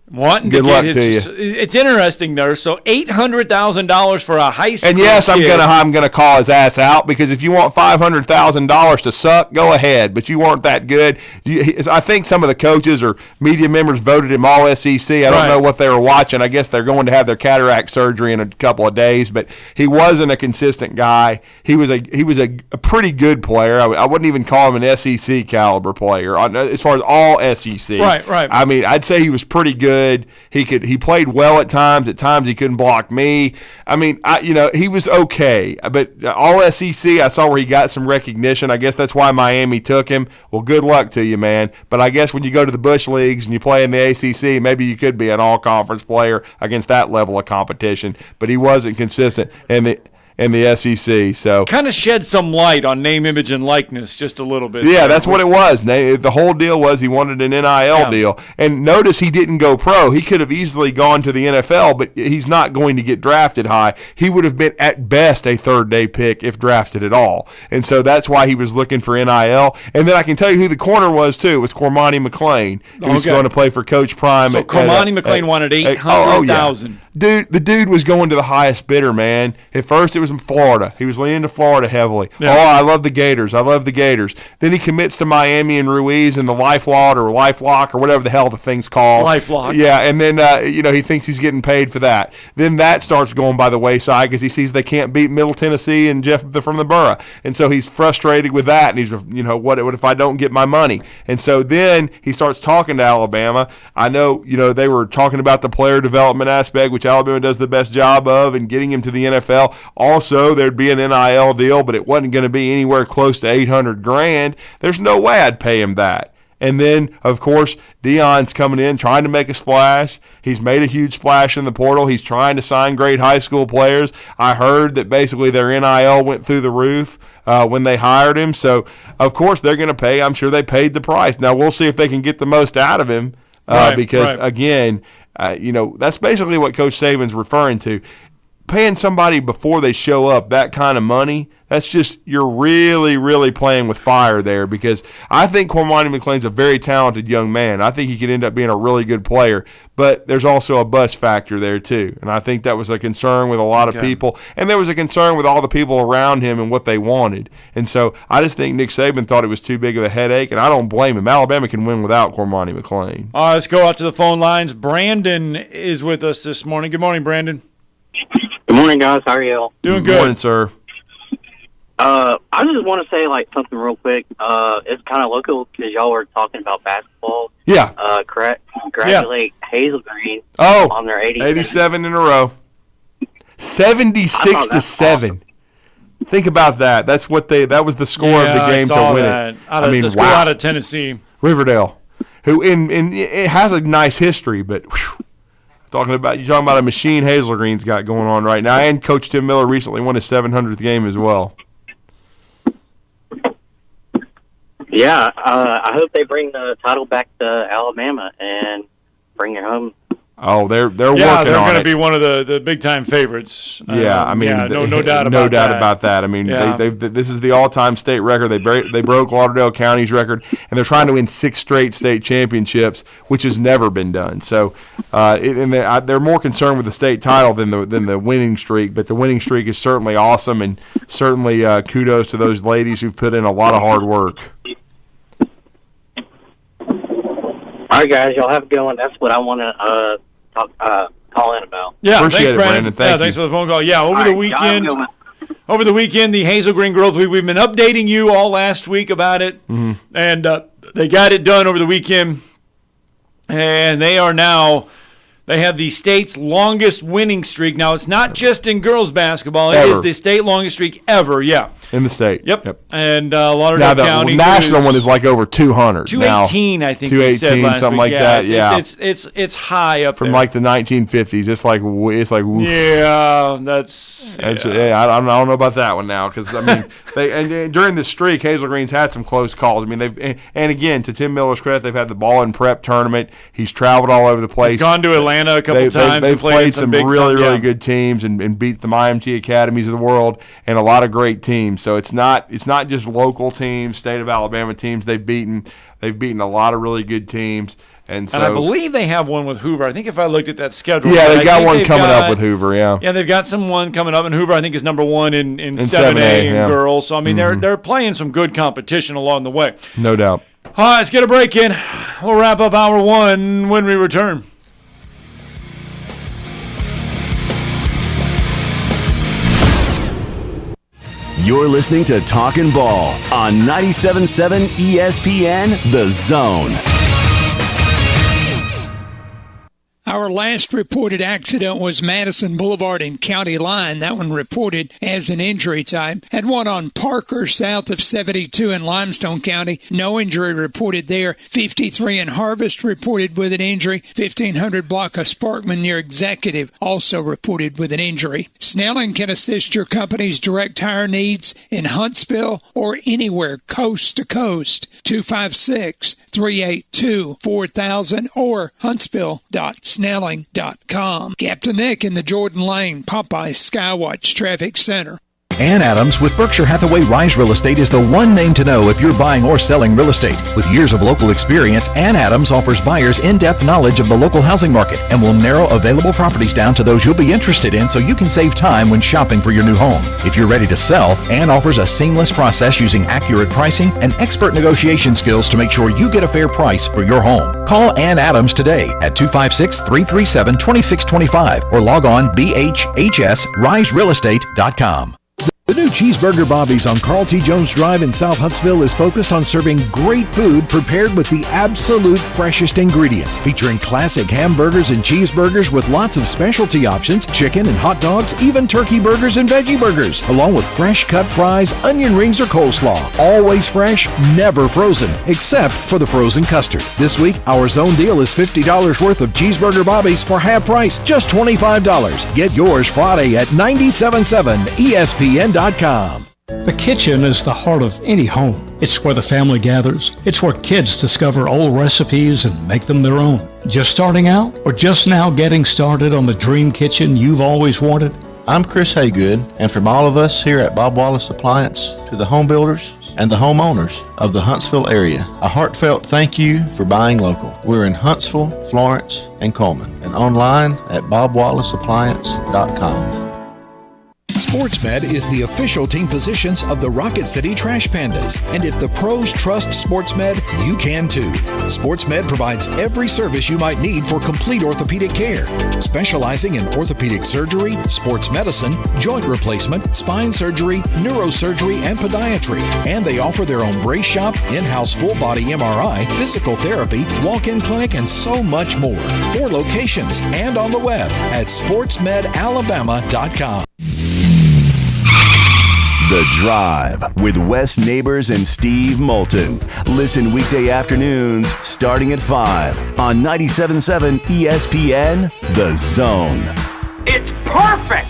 Good luck to you. It's interesting there. So $800,000 for a high school. And yes, kid. I'm gonna call his ass out, because if you want $500,000 to suck, go ahead. But you weren't that good. I think some of the coaches or media members voted him all SEC. I don't know what they were watching. I guess they're going to have their cataract surgery in a couple of days. But he wasn't a consistent guy. He was a pretty good player. I wouldn't even call him an SEC caliber player as far as all SEC. Right. I mean, I'd say he was pretty good. He played well at times. At times he couldn't block me. I mean, he was okay. But all SEC, I saw where he got some recognition. I guess that's why Miami took him. Well, good luck to you, man. But I guess when you go to the Bush Leagues and you play in the ACC, maybe you could be an all-conference player against that level of competition. But he wasn't consistent in the SEC. So kind of shed some light on name, image, and likeness just a little bit. Yeah, that's what it was. The whole deal was he wanted an NIL deal. And notice he didn't go pro. He could have easily gone to the NFL, but he's not going to get drafted high. He would have been at best a third-day pick if drafted at all. And so that's why he was looking for NIL. And then I can tell you who the corner was, too. It was Cormani McClain, who was going to play for Coach Prime. So Cormani McClain wanted $800,000. Dude, the dude was going to the highest bidder, man. At first, it was in Florida. He was leaning to Florida heavily. Yeah. Oh, I love the Gators. Then he commits to Miami and Ruiz and the LifeLock or whatever the hell the thing's called. LifeLock. Yeah, and then he thinks he's getting paid for that. Then that starts going by the wayside because he sees they can't beat Middle Tennessee and Jeff from the Borough, and so he's frustrated with that. And he's what if I don't get my money? And so then he starts talking to Alabama. I know they were talking about the player development aspect, which Alabama does the best job of, and getting him to the NFL. Also, there'd be an NIL deal, but it wasn't going to be anywhere close to $800,000. There's no way I'd pay him that. And then, of course, Deion's coming in, trying to make a splash. He's made a huge splash in the portal. He's trying to sign great high school players. I heard that basically their NIL went through the roof when they hired him. So, of course, they're going to pay. I'm sure they paid the price. Now, we'll see if they can get the most out of him again, that's basically what Coach Saban's referring to. Paying somebody before they show up that kind of money, that's just, you're really, really playing with fire there, because I think Cormani McClain's a very talented young man. I think he could end up being a really good player, but there's also a bust factor there too. And I think that was a concern with a lot of people, and there was a concern with all the people around him and what they wanted. And so I just think Nick Saban thought it was too big of a headache, and I don't blame him. Alabama can win without Cormani McClain. All right, let's go out to the phone lines. Brandon is with us this morning. Good morning, Brandon. Good morning, guys. How are you? Doing good. Good morning, sir. I just want to say something real quick. It's kind of local because y'all were talking about basketball. Yeah. Congratulate Hazel Green on their 87 in a row. 76-7. Think about that. That was the score of the game to win it. The school out of Tennessee. Riverdale, who in it has a nice history, but you're talking about a machine Hazel Green's got going on right now, and Coach Tim Miller recently won his 700th game as well. Yeah, I hope they bring the title back to Alabama and bring it home. Oh, they're working on it. Yeah, they're going to be one of the big time favorites. No doubt about that. I mean, this is the all-time state record. They broke Lauderdale County's record, and they're trying to win 6 straight state championships, which has never been done. So, they're more concerned with the state title than the winning streak. But the winning streak is certainly awesome, and certainly kudos to those ladies who've put in a lot of hard work. All right, guys, y'all have a good one. That's what I want to call in about. Yeah, appreciate thanks, Brandon. Thanks for the phone call. Yeah, over the weekend, the Hazel Green girls, we've been updating you all last week about it, and they got it done over the weekend, and they have the state's longest winning streak. Now, it's not just in girls basketball. It is the state longest streak ever, in the state. Yep. And Lauderdale County. The national one is like over 200. 218, I think. 218, last something week. like that. Yeah, it's high up from there. like the 1950s. It's like oof. Yeah, that's. I don't know about that one now because I mean and during the streak, Hazel Green's had some close calls. I mean and again to Tim Miller's credit, they've had the ball and prep tournament. He's traveled all over the place. He's gone to Atlanta a couple times. They've played some really good teams and beat the IMT academies of the world and a lot of great teams. So it's not just local teams, state of Alabama teams. They've beaten a lot of really good teams. And I believe they have one with Hoover. I think if I looked at that schedule. Yeah, they've got one coming up with Hoover, yeah. Yeah, they've got one coming up, and Hoover I think is number 1 in 7A in girls. So, I mean, they're playing some good competition along the way. No doubt. All right, let's get a break in. We'll wrap up hour 1 when we return. You're listening to Talkin' Ball on 97.7 ESPN, The Zone. Our last reported accident was Madison Boulevard and County Line. That one reported as an injury type. Had one on Parker south of 72 in Limestone County. No injury reported there. 53 in Harvest reported with an injury. 1500 block of Sparkman near Executive also reported with an injury. Snelling can assist your company's direct hire needs in Huntsville or anywhere coast to coast. 256-382-4000 or huntsville.snelling.com. Captain Nick in the Jordan Lane Popeye Skywatch Traffic Center. Ann Adams with Berkshire Hathaway Rise Real Estate is the one name to know if you're buying or selling real estate. With years of local experience, Ann Adams offers buyers in-depth knowledge of the local housing market and will narrow available properties down to those you'll be interested in so you can save time when shopping for your new home. If you're ready to sell, Ann offers a seamless process using accurate pricing and expert negotiation skills to make sure you get a fair price for your home. Call Ann Adams today at 256-337-2625 or log on bhhsriserealestate.com. The new Cheeseburger Bobby's on Carl T. Jones Drive in South Huntsville is focused on serving great food prepared with the absolute freshest ingredients, featuring classic hamburgers and cheeseburgers with lots of specialty options, chicken and hot dogs, even turkey burgers and veggie burgers, along with fresh cut fries, onion rings, or coleslaw. Always fresh, never frozen, except for the frozen custard. This week, our zone deal is $50 worth of Cheeseburger Bobby's for half price, just $25. Get yours Friday at 97.7 ESPN.com. The kitchen is the heart of any home. It's where the family gathers. It's where kids discover old recipes and make them their own. Just starting out or just now getting started on the dream kitchen you've always wanted? I'm Chris Haygood, and from all of us here at Bob Wallace Appliance to the home builders and the homeowners of the Huntsville area, a heartfelt thank you for buying local. We're in Huntsville, Florence, and Coleman, and online at bobwallaceappliance.com. SportsMed is the official team physicians of the Rocket City Trash Pandas. And if the pros trust SportsMed, you can too. SportsMed provides every service you might need for complete orthopedic care, specializing in orthopedic surgery, sports medicine, joint replacement, spine surgery, neurosurgery, and podiatry. And they offer their own brace shop, in-house full-body MRI, physical therapy, walk-in clinic, and so much more. 4 locations and on the web at sportsmedalabama.com. The Drive with Wes Neighbors and Steve Moulton. Listen weekday afternoons starting at 5 on 97.7 ESPN, The Zone. It's perfect!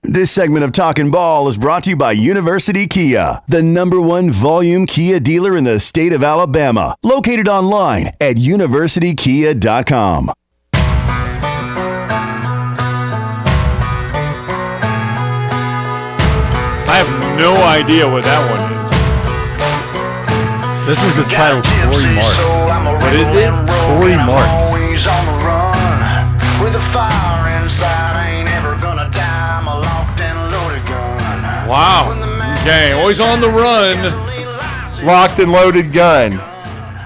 This segment of Talkin' Ball is brought to you by University Kia, the #1 volume Kia dealer in the state of Alabama. Located online at universitykia.com. I have no idea what that one is. This was just titled Corey Marks. What is it? Corey Marks. Wow. Okay, always on the run. Locked and loaded gun.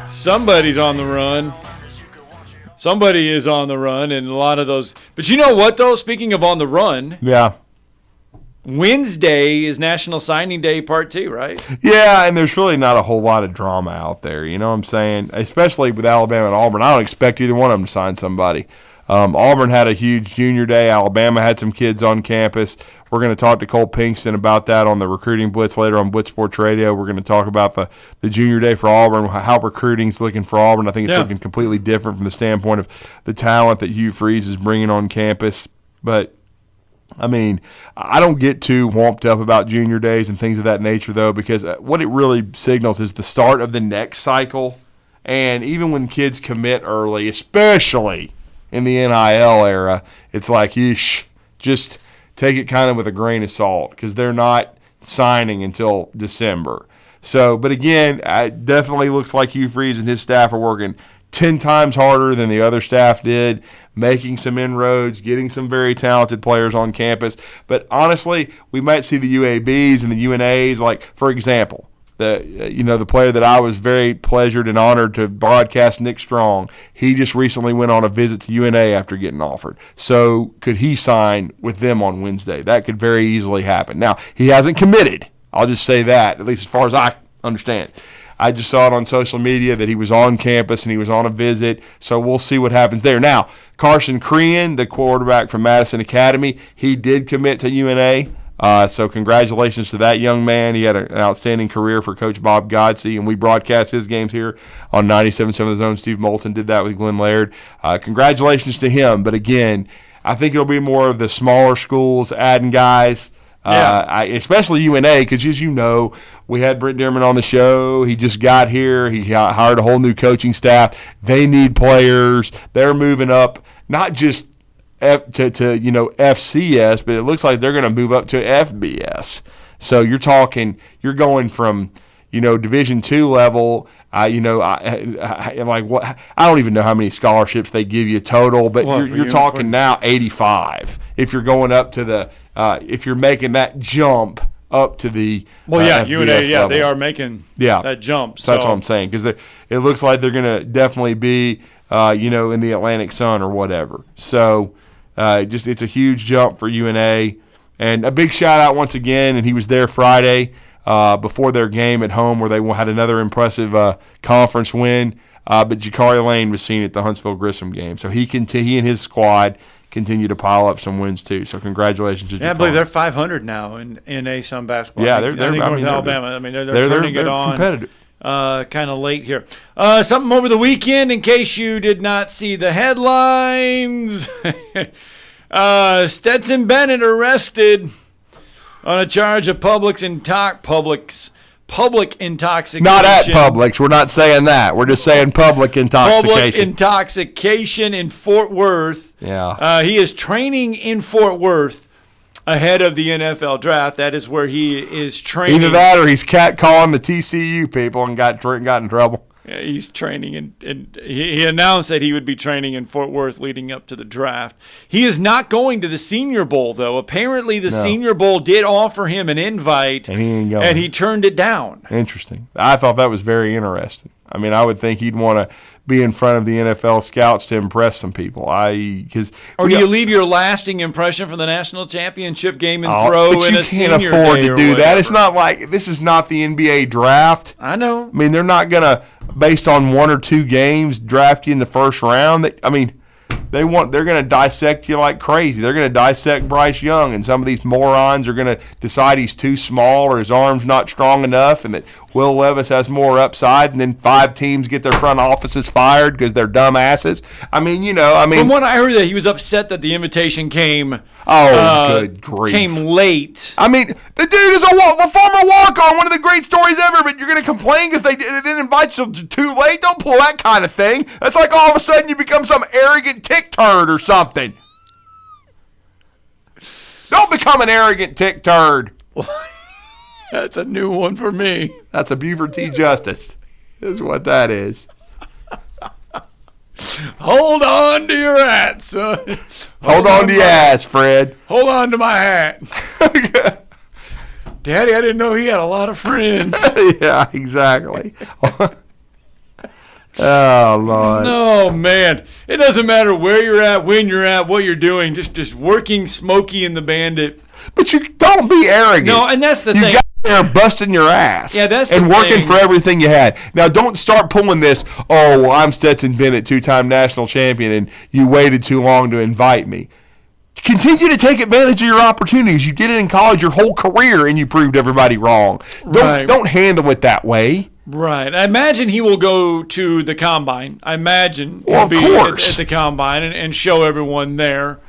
Somebody's on the run. Somebody is on the run, and a lot of those. But you know what, though? Speaking of on the run. Yeah. Wednesday is National Signing Day Part 2, right? Yeah, and there's really not a whole lot of drama out there. You know what I'm saying? Especially with Alabama and Auburn. I don't expect either one of them to sign somebody. Auburn had a huge junior day. Alabama had some kids on campus. We're going to talk to Cole Pinkston about that on the Recruiting Blitz later on Blitz Sports Radio. We're going to talk about the junior day for Auburn, how recruiting's looking for Auburn. I think it's looking completely different from the standpoint of the talent that Hugh Freeze is bringing on campus. But I mean, I don't get too whomped up about junior days and things of that nature, though, because what it really signals is the start of the next cycle. And even when kids commit early, especially in the NIL era, it's like, yeesh, just take it kind of with a grain of salt because they're not signing until December. So, but again, it definitely looks like Hugh Freeze and his staff are working 10 times harder than the other staff did, making some inroads, getting some very talented players on campus. But honestly, we might see the UABs and the UNAs, like, for example, the player that I was very pleasured and honored to broadcast, Nick Strong, he just recently went on a visit to UNA after getting offered. So could he sign with them on Wednesday? That could very easily happen. Now, he hasn't committed. I'll just say that, at least as far as I understand. I just saw it on social media that he was on campus and he was on a visit, so we'll see what happens there. Now, Carson Crean, the quarterback from Madison Academy, he did commit to UNA, so congratulations to that young man. He had an outstanding career for Coach Bob Godsey, and we broadcast his games here on 97.7 The Zone. Steve Moulton did that with Glenn Laird. Congratulations to him, but again, I think it'll be more of the smaller schools adding guys. Especially UNA, because as you know, we had Brent Dearmond on the show. He just got here. He hired a whole new coaching staff. They need players. They're moving up, not just to FCS, but it looks like they're going to move up to FBS. So you're going from Division II level. I don't even know how many scholarships they give you total, but you're talking now 85 if you're going up to the. If you're making that jump up to the FBS UNA, level. they are making that jump. So that's what I'm saying, because it looks like they're going to definitely be, in the Atlantic Sun or whatever. So it's a huge jump for UNA. And a big shout-out once again, and he was there Friday before their game at home where they had another impressive conference win. But Jakari Lane was seen at the Huntsville Grissom game. So he and his squad continue to pile up some wins too. So congratulations to Jakari. I believe they're 500 now in ASUN basketball. Yeah, North Alabama. They're turning it on. Competitive. Kind of late here. Something over the weekend, in case you did not see the headlines. Stetson Bennett arrested on a charge of public intoxication. Not at Publix. We're not saying that. We're just saying public intoxication. Public intoxication in Fort Worth. Yeah. He is training in Fort Worth ahead of the NFL draft. That is where he is training. Either that or he's catcalling the TCU people and got in trouble. Yeah, he's training, and he announced that he would be training in Fort Worth leading up to the draft. He is not going to the Senior Bowl, though. Apparently, the Senior Bowl did offer him an invite, and he ain't going. And he turned it down. Interesting. I thought that was very interesting. I mean, I would think he'd want to be in front of the NFL scouts to impress some people. Or do you leave your lasting impression from the national championship game and throw in a senior you can't afford day to or do that. whatever. It's not like this is not the NBA draft. I know. I mean, they're not gonna, based on 1 or 2 games, draft you in the first round. They're going to dissect you like crazy. They're going to dissect Bryce Young, and some of these morons are going to decide he's too small or his arm's not strong enough, and that Will Levis has more upside, and then 5 teams get their front offices fired because they're dumbasses. From what I heard, that he was upset that the invitation came. Good grief! Came late. I mean, the dude is a former walk-on, one of the great stories ever. But you're going to complain because they didn't invite you too late? Don't pull that kind of thing. That's like all of a sudden you become some arrogant tick turd or something. Don't become an arrogant tick turd. That's a new one for me. That's a Buford T. Justice. Is what that is. Hold on to your hat, son. Hold on to your ass, Fred. Hold on to my hat. Daddy, I didn't know he had a lot of friends. Yeah, exactly. Oh, Lord. No, man. It doesn't matter where you're at, when you're at, what you're doing. Just working Smokey and the Bandit. But you don't be arrogant. No, and that's the you thing. Got there busting your ass. Yeah, that's and the working thing. for everything you had. Now, don't start pulling this, well, I'm Stetson Bennett, 2-time national champion, and you waited too long to invite me. Continue to take advantage of your opportunities. You did it in college your whole career, and you proved everybody wrong. Don't handle it that way. Right. I imagine he will go to the Combine. I imagine Well, he'll of be course. at the Combine and show everyone there.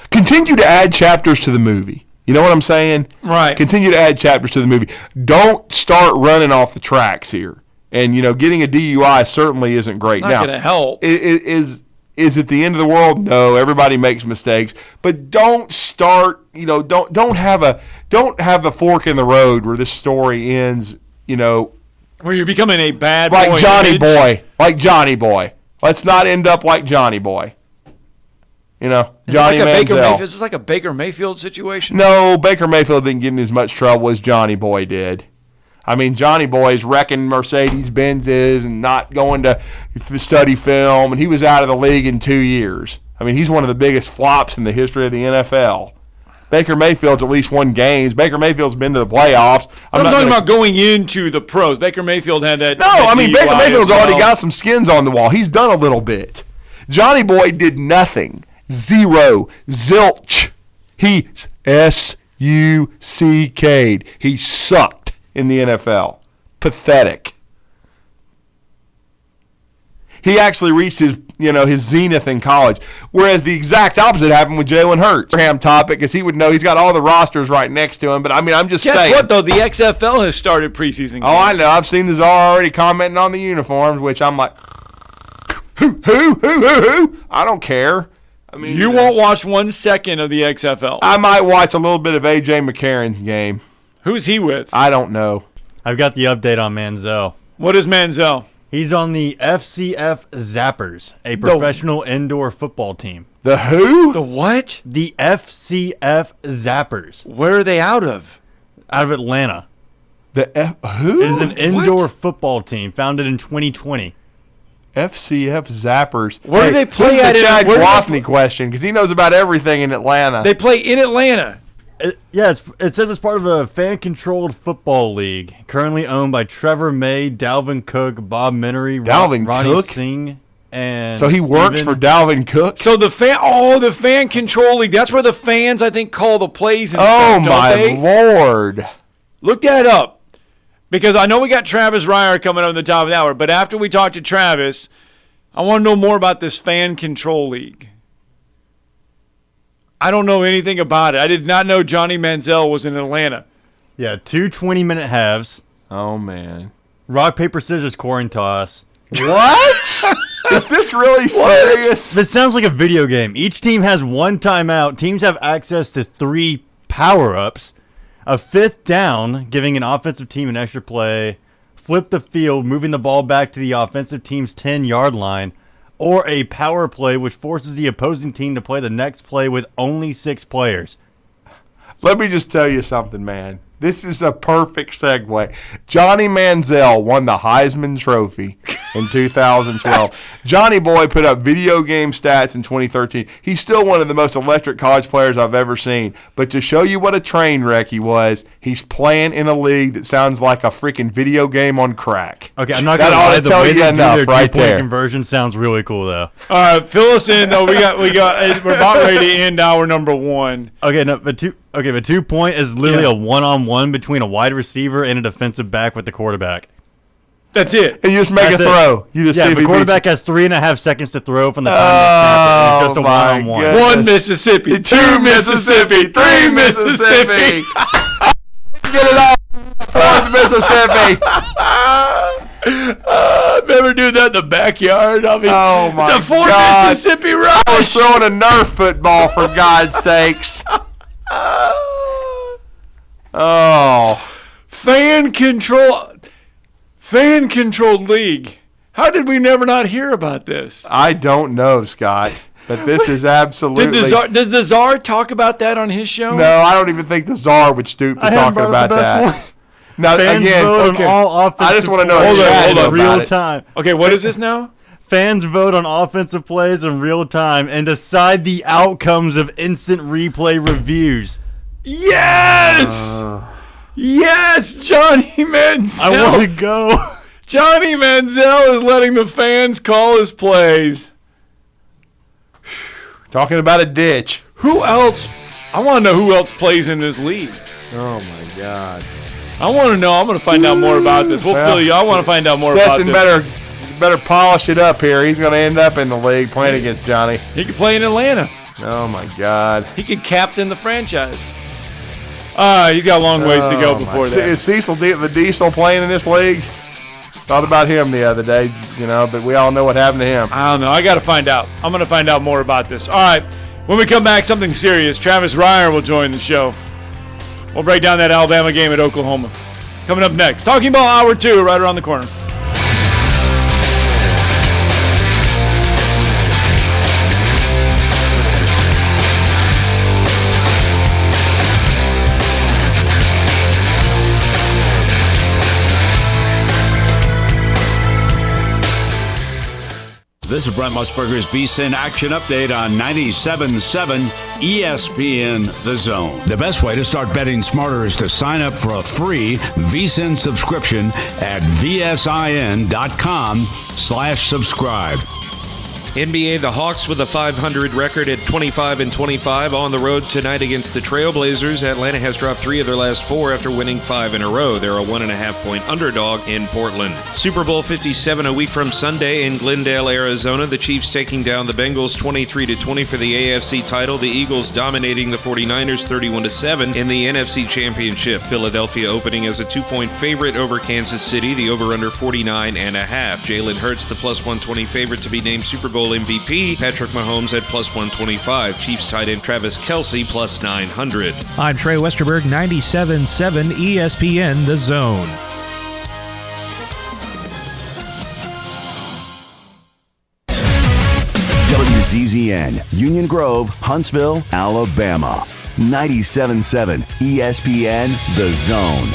Continue to add chapters to the movie. You know what I'm saying? Right. Continue to add chapters to the movie. Don't start running off the tracks here. And, getting a DUI certainly isn't great. Not going to help. Is it the end of the world? No, everybody makes mistakes. But don't start, don't have a fork in the road where this story ends, where you're becoming a bad like boy. Johnny Boy. Like Johnny Boy. Let's not end up like Johnny Boy. Johnny Manziel. Is this like a Baker Mayfield situation? No, Baker Mayfield didn't get in as much trouble as Johnny Boy did. I mean, Johnny Boy's wrecking Mercedes-Benzes and not going to study film, and he was out of the league in 2 years. I mean, he's one of the biggest flops in the history of the NFL. Baker Mayfield's at least won games. Baker Mayfield's been to the playoffs. I'm talking about going into the pros. Baker Mayfield had that. No, I mean, Baker Mayfield's already got some skins on the wall. He's done a little bit. Johnny Boy did nothing. Zero. Zilch. He S-U-C-K'd. He sucked in the NFL. Pathetic. He actually reached his zenith in college, whereas the exact opposite happened with Jalen Hurts. Topic, as he would know, he's got all the rosters right next to him. But I mean, I'm just saying. Guess what though? The XFL has started preseason games. Oh, I know. I've seen the Czar already commenting on the uniforms, which I'm like, who? I don't care. I mean, you won't watch 1 second of the XFL. I might watch a little bit of A.J. McCarron's game. Who's he with? I don't know. I've got the update on Manziel. What is Manziel? He's on the FCF Zappers, a professional indoor football team. The who? The what? The FCF Zappers. Where are they out of? Out of Atlanta. The who? It is an indoor football team founded in 2020. FCF Zappers. Where do they play at? The Chad Guafney question, because he knows about everything in Atlanta. They play in Atlanta. It says it's part of a fan-controlled football league currently owned by Trevor May, Dalvin Cook, Bob Minery, Ronnie Cook? Singh, and so he works for Dalvin Cook. So the fan control league. That's where the fans, I think, call the plays. And stuff, my Lord! Look that up. Because I know we got Travis Reier coming up in the top of the hour, but after we talk to Travis, I want to know more about this fan control league. I don't know anything about it. I did not know Johnny Manziel was in Atlanta. Yeah, 2 20-minute halves. Oh, man. Rock, paper, scissors, coin toss. What? Is this really serious? This sounds like a video game. Each team has 1 timeout. Teams have access to 3 power-ups. A 5th down, giving an offensive team an extra play. flip the field, moving the ball back to the offensive team's 10-yard line, or a power play which forces the opposing team to play the next play with only 6 players. Let me just tell you something, man. This is a perfect segue. Johnny Manziel won the Heisman Trophy in 2012. Johnny Boy put up video game stats in 2013. He's still one of the most electric college players I've ever seen. But to show you what a train wreck he was, he's playing in a league that sounds like a freaking video game on crack. Okay, I'm not going to lie. The way they do their two-point conversion sounds really cool, though. All right, fill us in, though. We're about ready to end hour number 1. Okay, no, but 2-point is literally a one-on-one between a wide receiver and a defensive back with the quarterback. That's it. And you just make a throw. You just see the quarterback has 3.5 seconds to throw from the time they snap it. It's just a one-on-one. Goodness. 1 Mississippi, 2 Mississippi, 3 Mississippi. Get it off. 4th Mississippi. Remember doing that in the backyard? I mean, oh my it's a 4 God. Mississippi rush. I was throwing a Nerf football, for God's sakes. Oh. Fan controlled league. How did we never not hear about this? I don't know, Scott. But this is absolutely... Does the Czar talk about that on his show? No, I don't even think the Czar would stoop to talk about that. Now, Fans again, vote okay. on all offensive I just want to know hold on, real time. Okay, what is this now? Fans vote on offensive plays in real time and decide the outcomes of instant replay reviews. Yes! Yes, Johnny Manziel. I want to go. Johnny Manziel is letting the fans call his plays. Talking about a ditch. Who else? I want to know who else plays in this league. Oh, my God. I want to know. I'm going to find out more about this. We'll fill you. I want to find out more about this. Stetson better polish it up here. He's going to end up in the league playing against Johnny. He could play in Atlanta. Oh, my God. He could captain the franchise. He's got a long ways to go before that. Is Cecil the Diesel playing in this league? Thought about him the other day, but we all know what happened to him. I don't know. I got to find out. I'm going to find out more about this. All right. When we come back, something serious. Travis Reier will join the show. We'll break down that Alabama game at Oklahoma. Coming up next. Talking Ball Hour 2 right around the corner. This is Brent Musburger's VSiN Action Update on 97.7 ESPN The Zone. The best way to start betting smarter is to sign up for a free VSiN subscription at vsin.com/subscribe. NBA, the Hawks with a .500 record at 25-25 on the road tonight against the Trailblazers. Atlanta has dropped 3 of their last 4 after winning 5 in a row. They're a 1.5-point underdog in Portland. Super Bowl 57 a week from Sunday in Glendale, Arizona. The Chiefs taking down the Bengals 23-20 for the AFC title. The Eagles dominating the 49ers 31-7 in the NFC Championship. Philadelphia opening as a 2-point favorite over Kansas City. The over-under 49.5. Jalen Hurts, the +120 favorite to be named Super Bowl MVP. Patrick Mahomes at +125. Chiefs tight end Travis Kelce +900. I'm Trey Westerberg, 97.7 ESPN The Zone. WZZN, Union Grove, Huntsville, Alabama. 97.7 ESPN The Zone.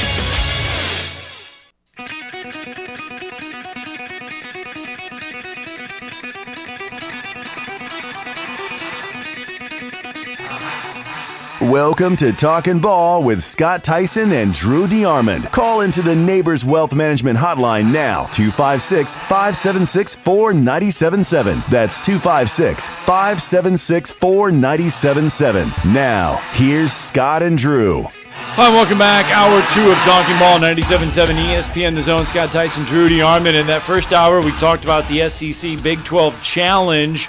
Welcome to Talkin' Ball with Scott Tyson and Drew DeArmond. Call into the Neighbors Wealth Management Hotline now, 256-576-4977. That's 256-576-4977. Now, here's Scott and Drew. Hi, welcome back. Hour 2 of Talking Ball, 97.7 ESPN The Zone. Scott Tyson, Drew DeArmond. In that first hour, we talked about the SEC Big 12 Challenge,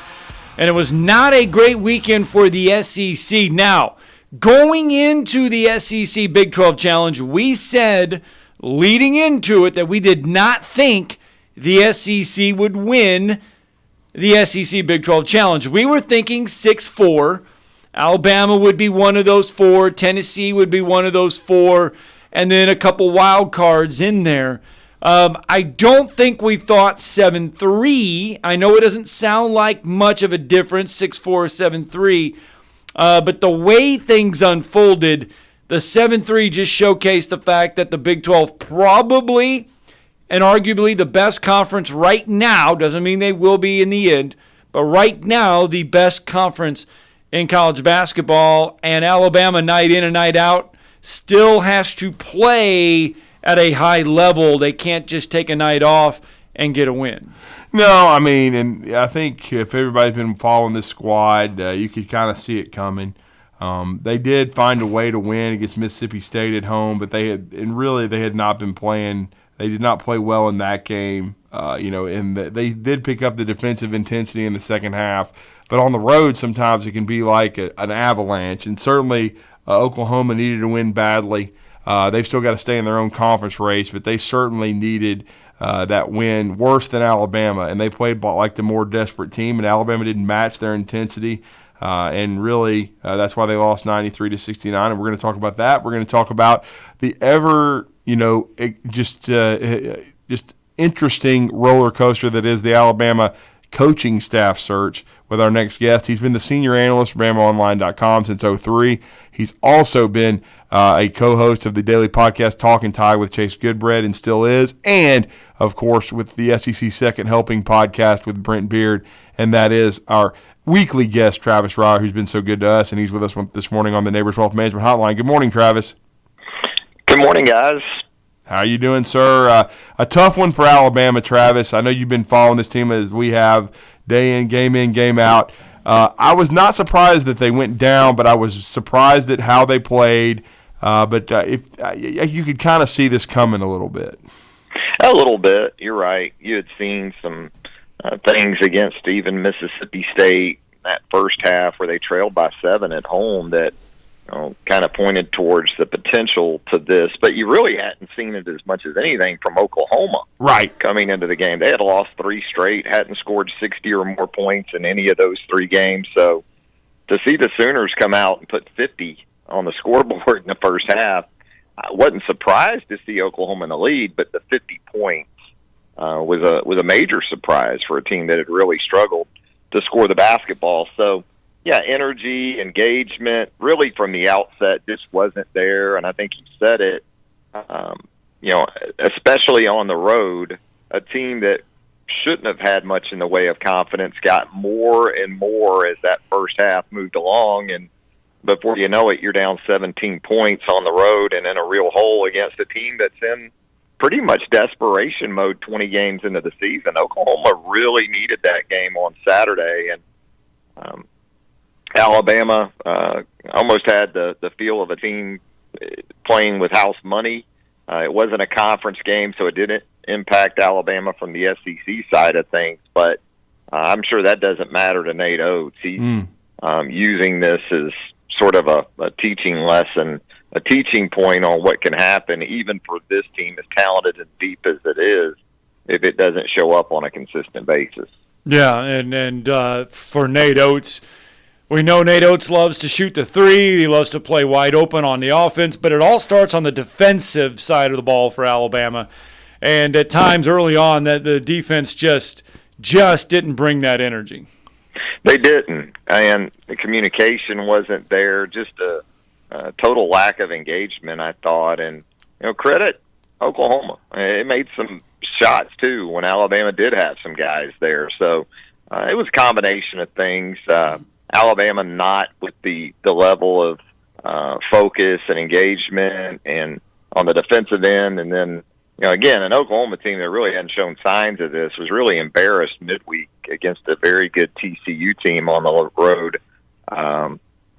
and it was not a great weekend for the SEC. Now, going into the SEC Big 12 Challenge, we said, leading into it, that we did not think the SEC would win the SEC Big 12 Challenge. We were thinking 6-4. Alabama would be one of those 4. Tennessee would be one of those 4. And then a couple wild cards in there. I don't think we thought 7-3. I know it doesn't sound like much of a difference, 6-4, 7-3. But the way things unfolded, the 7-3 just showcased the fact that the Big 12 probably and arguably the best conference right now, doesn't mean they will be in the end, but right now the best conference in college basketball, and Alabama night in and night out still has to play at a high level. They can't just take a night off and get a win. No, I mean, and I think if everybody's been following this squad, you could kind of see it coming. They did find a way to win against Mississippi State at home, but they had not been playing. They did not play well in that game, and they did pick up the defensive intensity in the second half. But on the road, sometimes it can be like an avalanche, and certainly Oklahoma needed to win badly. They've still got to stay in their own conference race, but they certainly needed that win worse than Alabama, and they played like the more desperate team, and Alabama didn't match their intensity. And really, that's why they lost 93-69. And we're going to talk about that. We're going to talk about the just interesting roller coaster that is the Alabama coaching staff search with our next guest. He's been the senior analyst for BamaOnline.com since 2003. He's also been a co-host of the daily podcast Talkin with Chase Goodbread, and still is. And, of course, with the SEC Second Helping podcast with Brent Beard. And that is our weekly guest, Travis Ryer, who's been so good to us, and he's with us this morning on the Neighbors Wealth Management Hotline. Good morning, Travis. Good morning, guys. How you doing, sir? A tough one for Alabama, Travis. I know you've been following this team as we have, day in, game out. I was not surprised that they went down, but I was surprised at how they played. But if you could kind of see this coming a little bit. A little bit. You're right. You had seen some things against even Mississippi State that first half where they trailed by 7 at home that kind of pointed towards the potential to this. But you really hadn't seen it as much as anything from Oklahoma. Right. Coming into the game. They had lost 3 straight, hadn't scored 60 or more points in any of those 3 games. So to see the Sooners come out and put 50 on the scoreboard in the first half, I wasn't surprised to see Oklahoma in the lead, but the 50 points was a major surprise for a team that had really struggled to score the basketball. So, yeah, energy, engagement, really from the outset just wasn't there. And I think you said it, especially on the road, a team that shouldn't have had much in the way of confidence got more and more as that first half moved along. And before you know it, you're down 17 points on the road and in a real hole against a team that's in pretty much desperation mode 20 games into the season. Oklahoma really needed that game on Saturday, and Alabama almost had the feel of a team playing with house money. It wasn't a conference game, so it didn't impact Alabama from the SEC side of things, but I'm sure that doesn't matter to Nate Oates. He's using this as sort of a teaching lesson, a teaching point on what can happen even for this team as talented and deep as it is if it doesn't show up on a consistent basis. Yeah, and for Nate Oates, we know Nate Oates loves to shoot the three. He loves to play wide open on the offense, but it all starts on the defensive side of the ball for Alabama. And at times early on, that the defense just didn't bring that energy. They didn't, and the communication wasn't there. Just a total lack of engagement, I thought. And credit Oklahoma. It made some shots too when Alabama did have some guys there. So it was a combination of things. Alabama not with the level of focus and engagement, and on the defensive end, and then again, an Oklahoma team that really hadn't shown signs of this was really embarrassed midweek against a very good TCU team on the road.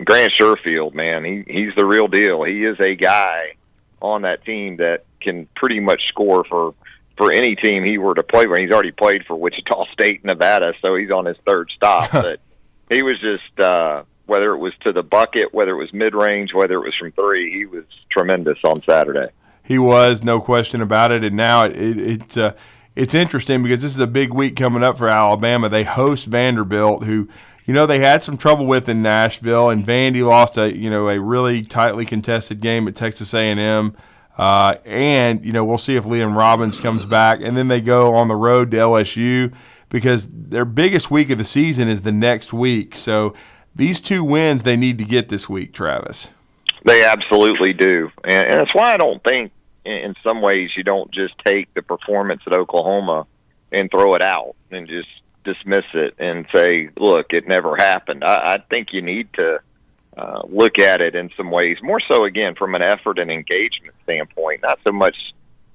Grant Sherfield, man, he's the real deal. He is a guy on that team that can pretty much score for any team he were to play for. He's already played for Wichita State, Nevada, so he's on his 3rd stop. But he was just, whether it was to the bucket, whether it was mid-range, whether it was from 3, he was tremendous on Saturday. He was, no question about it. And now it's interesting because this is a big week coming up for Alabama. They host Vanderbilt, who, they had some trouble with in Nashville, and Vandy lost a really tightly contested game at Texas A&M. And, we'll see if Liam Robbins comes back. And then they go on the road to LSU because their biggest week of the season is the next week. So these 2 wins they need to get this week, Travis. They absolutely do. And that's why I don't think, in some ways, you don't just take the performance at Oklahoma and throw it out and just dismiss it and say, look, it never happened. I think you need to look at it in some ways, more so, again, from an effort and engagement standpoint, not so much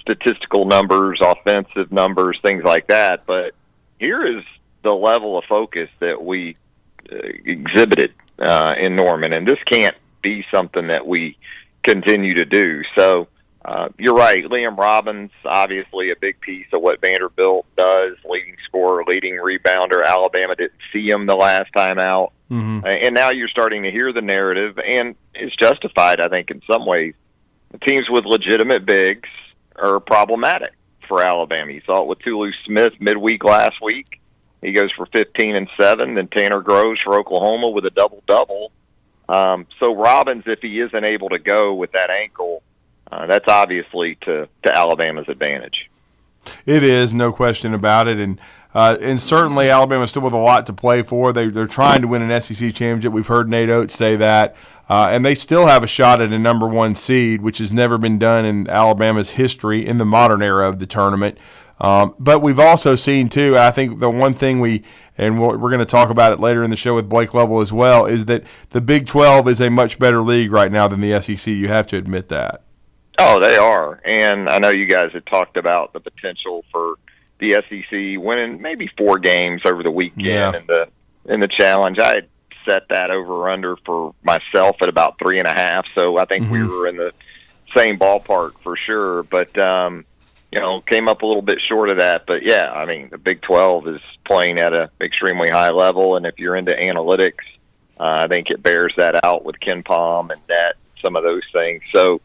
statistical numbers, offensive numbers, things like that, but here is the level of focus that we exhibited in Norman, and this can't be something that we continue to do. So you're right, Liam Robbins, obviously a big piece of what Vanderbilt does, leading scorer, leading rebounder. Alabama didn't see him the last time out. Mm-hmm. And now you're starting to hear the narrative, and it's justified, I think, in some ways. The teams with legitimate bigs are problematic for Alabama. You saw it with Tulu Smith midweek last week. He goes for 15 and 7. Then Tanner Groves for Oklahoma with a double-double. So Robbins, if he isn't able to go with that ankle, that's obviously to Alabama's advantage. It is, no question about it. And certainly Alabama's still with a lot to play for. They're trying to win an SEC championship. We've heard Nate Oates say that. And they still have a shot at a number 1 seed, which has never been done in Alabama's history in the modern era of the tournament. But we've also seen, too, I think the one thing we're going to talk about it later in the show with Blake Lovell as well, is that the Big 12 is a much better league right now than the SEC. You have to admit that. Oh, they are. And I know you guys had talked about the potential for the SEC winning maybe 4 games over the weekend in the challenge. I had set that over-under for myself at about 3.5, so I think we were in the same ballpark for sure. But, came up a little bit short of that. But, yeah, I mean, the Big 12 is playing at an extremely high level, and if you're into analytics, I think it bears that out with Ken Palm and net, some of those things. So,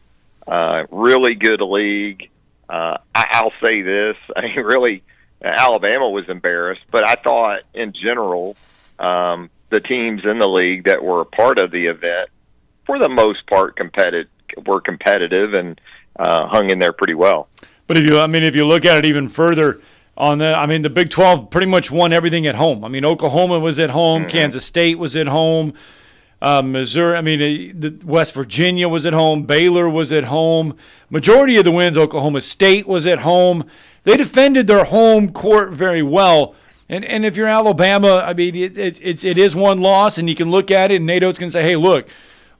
really good league. I'll say this. I mean, really, Alabama was embarrassed, but I thought in general the teams in the league that were a part of the event, for the most part, were competitive and hung in there pretty well. But if you look at it even further, the Big 12 pretty much won everything at home. I mean, Oklahoma was at home, Kansas State was at home. Missouri, West Virginia was at home. Baylor was at home. Majority of the wins, Oklahoma State was at home. They defended their home court very well. And if you're Alabama, I mean, it is one loss, and you can look at it, and Nate Oates can say, hey, look,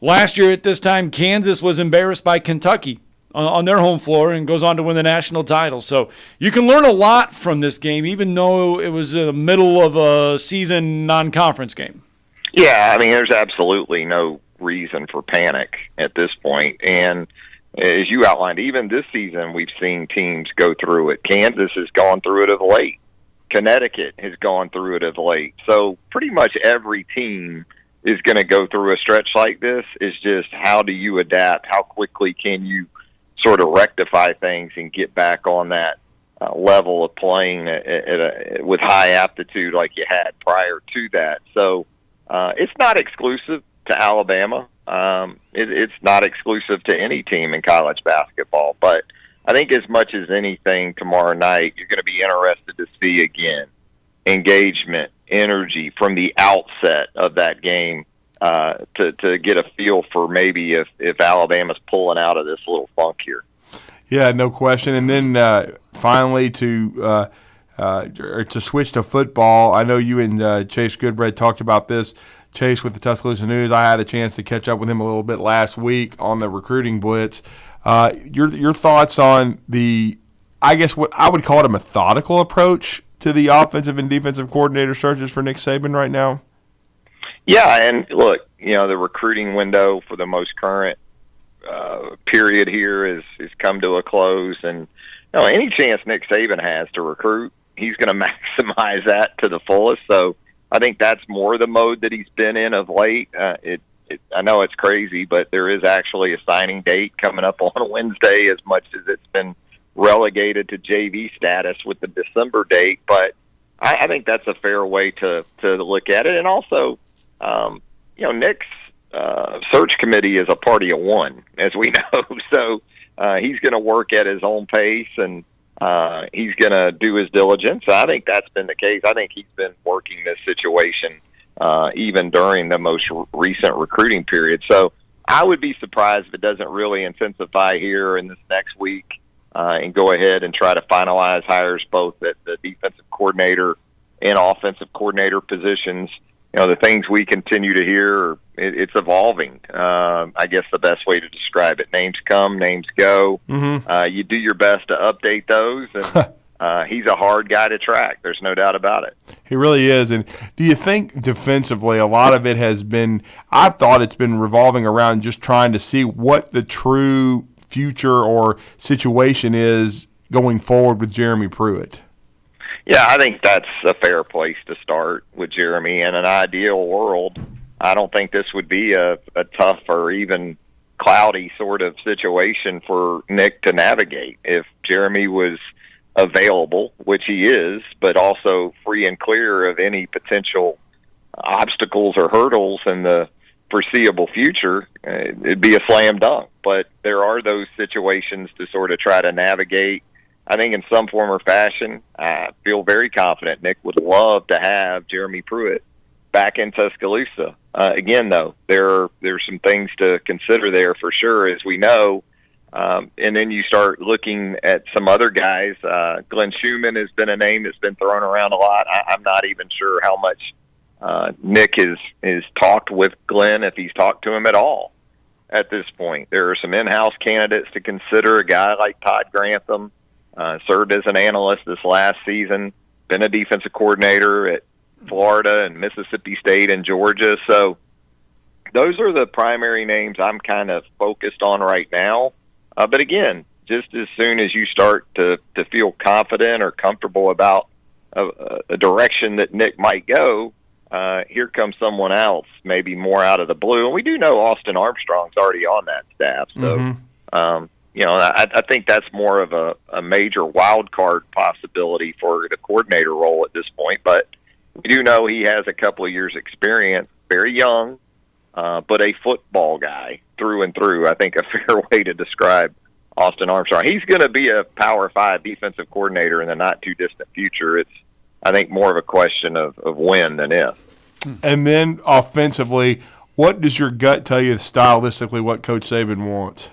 last year at this time, Kansas was embarrassed by Kentucky on their home floor and goes on to win the national title. So you can learn a lot from this game, even though it was in the middle of a season non-conference game. Yeah, I mean, there's absolutely no reason for panic at this point. And as you outlined, even this season, we've seen teams go through it. Kansas has gone through it of late. Connecticut has gone through it of late. So pretty much every team is going to go through a stretch like this. It's just how do you adapt? How quickly can you sort of rectify things and get back on that level of playing with high aptitude like you had prior to that? So it's not exclusive to Alabama. It's not exclusive to any team in college basketball. But I think as much as anything tomorrow night, you're going to be interested to see, again, engagement, energy from the outset of that game to get a feel for maybe if Alabama's pulling out of this little funk here. Yeah, no question. And then finally to switch to football, I know you and Chase Goodbread talked about this. Chase with the Tuscaloosa News. I had a chance to catch up with him a little bit last week on the recruiting blitz. Your thoughts on I guess what I would call it a methodical approach to the offensive and defensive coordinator searches for Nick Saban right now? Yeah, and look, the recruiting window for the most current period here is come to a close, and any chance Nick Saban has to recruit, he's going to maximize that to the fullest. So I think that's more the mode that he's been in of late. I know it's crazy, but there is actually a signing date coming up on Wednesday, as much as it's been relegated to JV status with the December date. But I think that's a fair way to look at it. And also, Nick's search committee is a party of one, as we know. So he's going to work at his own pace, and he's going to do his diligence. I think that's been the case. I think he's been working this situation even during the most recent recruiting period. So I would be surprised if it doesn't really intensify here in this next week and go ahead and try to finalize hires both at the defensive coordinator and offensive coordinator positions. You know, the things we continue to hear, it's evolving. I guess the best way to describe it. Names come, names go. Mm-hmm. You do your best to update those, and he's a hard guy to track. There's no doubt about it. He really is. And do you think defensively a lot of it has been – I've thought it's been revolving around just trying to see what the true future or situation is going forward with Jeremy Pruitt? Yeah, I think that's a fair place to start with Jeremy. In an ideal world, I don't think this would be a tough or even cloudy sort of situation for Nick to navigate. If Jeremy was available, which he is, but also free and clear of any potential obstacles or hurdles in the foreseeable future, it'd be a slam dunk. But there are those situations to sort of try to navigate. I think in some form or fashion, I feel very confident Nick would love to have Jeremy Pruitt back in Tuscaloosa. Again, though, there's some things to consider there for sure, as we know. And then you start looking at some other guys. Glenn Schumann has been a name that's been thrown around a lot. I'm not even sure how much Nick has talked with Glenn, if he's talked to him at all at this point. There are some in-house candidates to consider. A guy like Todd Grantham served as an analyst this last season, been a defensive coordinator at Florida and Mississippi State and Georgia. So those are the primary names I'm kind of focused on right now. But again, just as soon as you start to feel confident or comfortable about a direction that Nick might go, here comes someone else, maybe more out of the blue. And we do know Austin Armstrong's already on that staff. So, I think that's more of a major wild card possibility for the coordinator role at this point. But we do know he has a couple of years' experience, very young, but a football guy through and through. I think a fair way to describe Austin Armstrong. He's going to be a Power 5 defensive coordinator in the not-too-distant future. It's, I think, more of a question of when than if. And then offensively, what does your gut tell you stylistically what Coach Saban wants?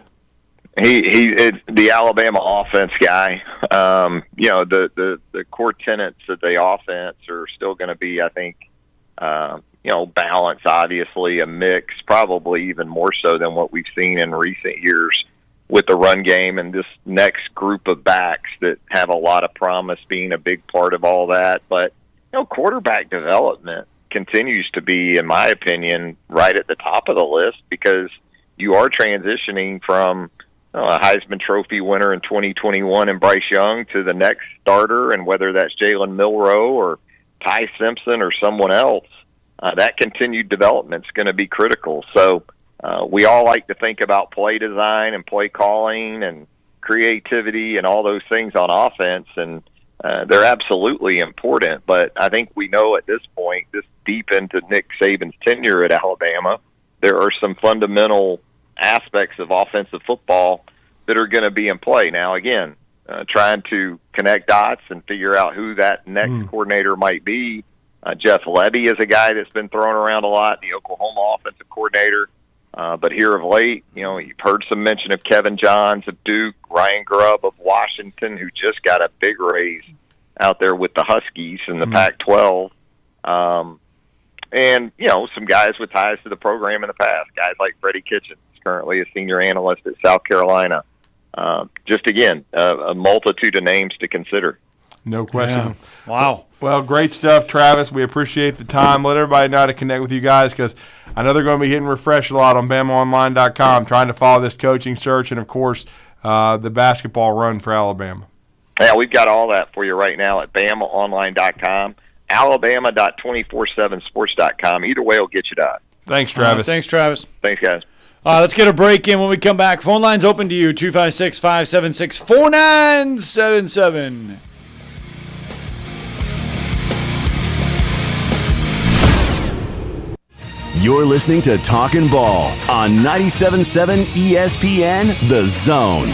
He's the Alabama offense guy. The core tenets of the offense are still going to be, I think, balance, obviously, a mix, probably even more so than what we've seen in recent years with the run game and this next group of backs that have a lot of promise being a big part of all that. But, quarterback development continues to be, in my opinion, right at the top of the list because you are transitioning from a Heisman Trophy winner in 2021 and Bryce Young to the next starter, and whether that's Jalen Milroe or Ty Simpson or someone else, that continued development is going to be critical. So we all like to think about play design and play calling and creativity and all those things on offense, and they're absolutely important. But I think we know at this point, this deep into Nick Saban's tenure at Alabama, there are some fundamental aspects of offensive football that are going to be in play. Now, again, trying to connect dots and figure out who that next coordinator might be. Jeff Lebby is a guy that's been thrown around a lot, the Oklahoma offensive coordinator. But here of late, you've heard some mention of Kevin Johns of Duke, Ryan Grubb of Washington, who just got a big raise out there with the Huskies in the Pac-12. And, some guys with ties to the program in the past, guys like Freddie Kitchens, currently a senior analyst at South Carolina. Just, again, a multitude of names to consider. No question. Yeah. Wow. Well, great stuff, Travis. We appreciate the time. Let everybody know how to connect with you guys because I know they're going to be hitting refresh a lot on BamaOnline.com, trying to follow this coaching search and, of course, the basketball run for Alabama. Yeah, we've got all that for you right now at BamaOnline.com, Alabama.247sports.com. Either way will get you to us. Thanks, Travis. Thanks, Travis. Thanks, guys. Let's get a break in when we come back. Phone line's open to you, 256-576-4977. You're listening to Talkin' Ball on 97.7 ESPN The Zone.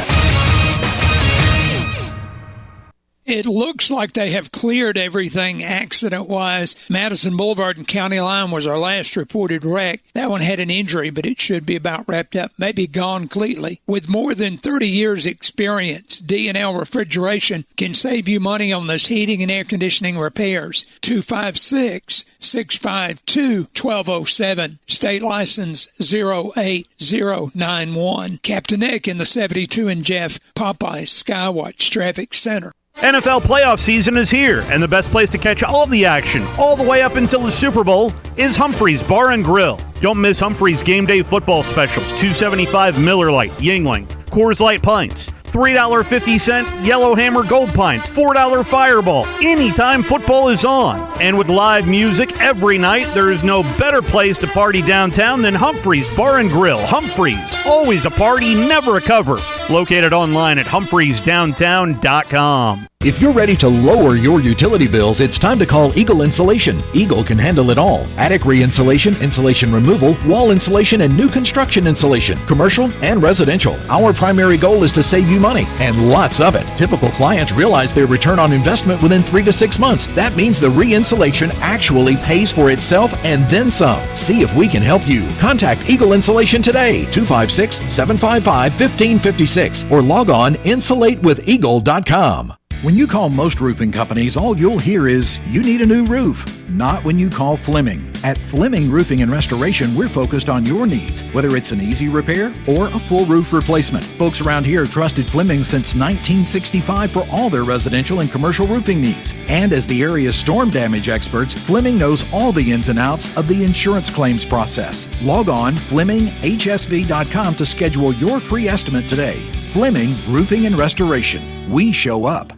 It looks like they have cleared everything accident-wise. Madison Boulevard and County Line was our last reported wreck. That one had an injury, but it should be about wrapped up, maybe gone completely. With more than 30 years experience, D&L Refrigeration can save you money on those heating and air conditioning repairs. 256-652-1207. State license 08091. Captain Nick in the 72 and Jeff, Popeyes Skywatch Traffic Center. NFL playoff season is here, and the best place to catch all of the action, all the way up until the Super Bowl, is Humphrey's Bar and Grill. Don't miss Humphrey's Game Day Football Specials, $2.75 Miller Lite, Yingling, Coors Light Pints, $3.50 Yellowhammer Gold Pints, $4 Fireball, anytime football is on. And with live music every night, there is no better place to party downtown than Humphrey's Bar and Grill. Humphrey's, always a party, never a cover. Located online at humphreysdowntown.com. If you're ready to lower your utility bills, it's time to call Eagle Insulation. Eagle can handle it all. Attic re-insulation, insulation removal, wall insulation, and new construction insulation, commercial and residential. Our primary goal is to save you money, and lots of it. Typical clients realize their return on investment within 3 to 6 months. That means the re-insulation actually pays for itself and then some. See if we can help you. Contact Eagle Insulation today, 256-755-1556, or log on insulatewitheagle.com. When you call most roofing companies, all you'll hear is, you need a new roof. Not when you call Fleming. At Fleming Roofing and Restoration, we're focused on your needs, whether it's an easy repair or a full roof replacement. Folks around here have trusted Fleming since 1965 for all their residential and commercial roofing needs. And as the area's storm damage experts, Fleming knows all the ins and outs of the insurance claims process. Log on FlemingHSV.com to schedule your free estimate today. Fleming Roofing and Restoration. We show up.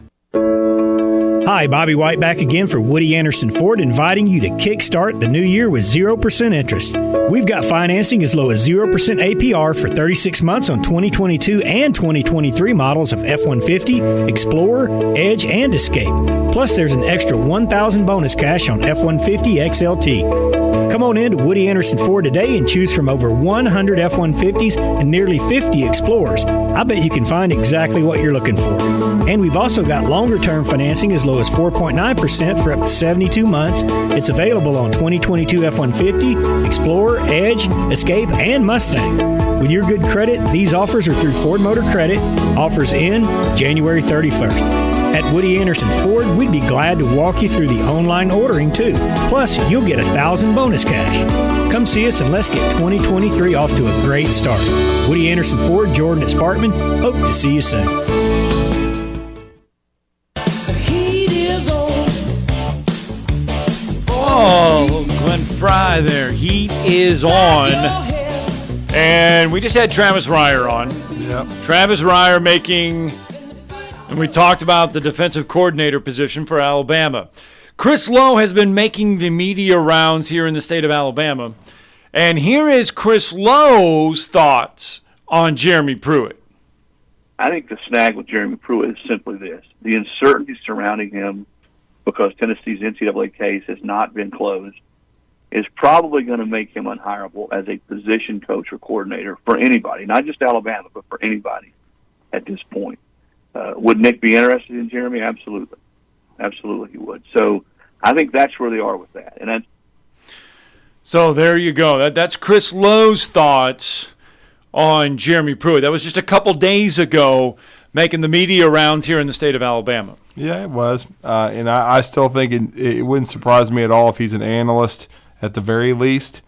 Hi, Bobby White back again for Woody Anderson Ford, inviting you to kickstart the new year with 0% interest. We've got financing as low as 0% APR for 36 months on 2022 and 2023 models of F-150, Explorer, Edge, and Escape. Plus, there's an extra $1,000 bonus cash on F-150 XLT. Come on in to Woody Anderson Ford today and choose from over 100 F-150s and nearly 50 Explorers. I bet you can find exactly what you're looking for. And we've also got longer-term financing as low as 4.9% for up to 72 months. It's available on 2022 F-150, Explorer, Edge, Escape, and Mustang. With your good credit, these offers are through Ford Motor Credit. Offers end January 31st. At Woody Anderson Ford, we'd be glad to walk you through the online ordering, too. Plus, you'll get $1,000 bonus cash. Come see us and let's get 2023 off to a great start. Woody Anderson Ford, Jordan at Sparkman. Hope to see you soon. Oh, Glenn Fry there. Heat is on. And we just had Travis Reier on. Yep. Travis Reier making, and we talked about the defensive coordinator position for Alabama. Chris Lowe has been making the media rounds here in the state of Alabama. And here is Chris Lowe's thoughts on Jeremy Pruitt. I think the snag with Jeremy Pruitt is simply this. The uncertainty surrounding him, because Tennessee's NCAA case has not been closed, is probably going to make him unhireable as a position coach or coordinator for anybody, not just Alabama, but for anybody at this point. Would Nick be interested in Jeremy? Absolutely. Absolutely he would. So I think that's where they are with that. And so there you go. That's Chris Lowe's thoughts on Jeremy Pruitt. That was just a couple days ago, making the media rounds here in the state of Alabama. Yeah, it was. And I still think it wouldn't surprise me at all if he's an analyst at the very least.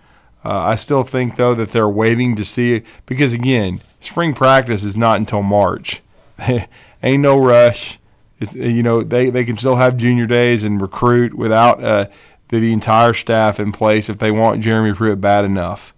I still think, though, that they're waiting to see, because, again, spring practice is not until March. Ain't no rush. They can still have junior days and recruit without the entire staff in place if they want Jeremy Pruitt bad enough.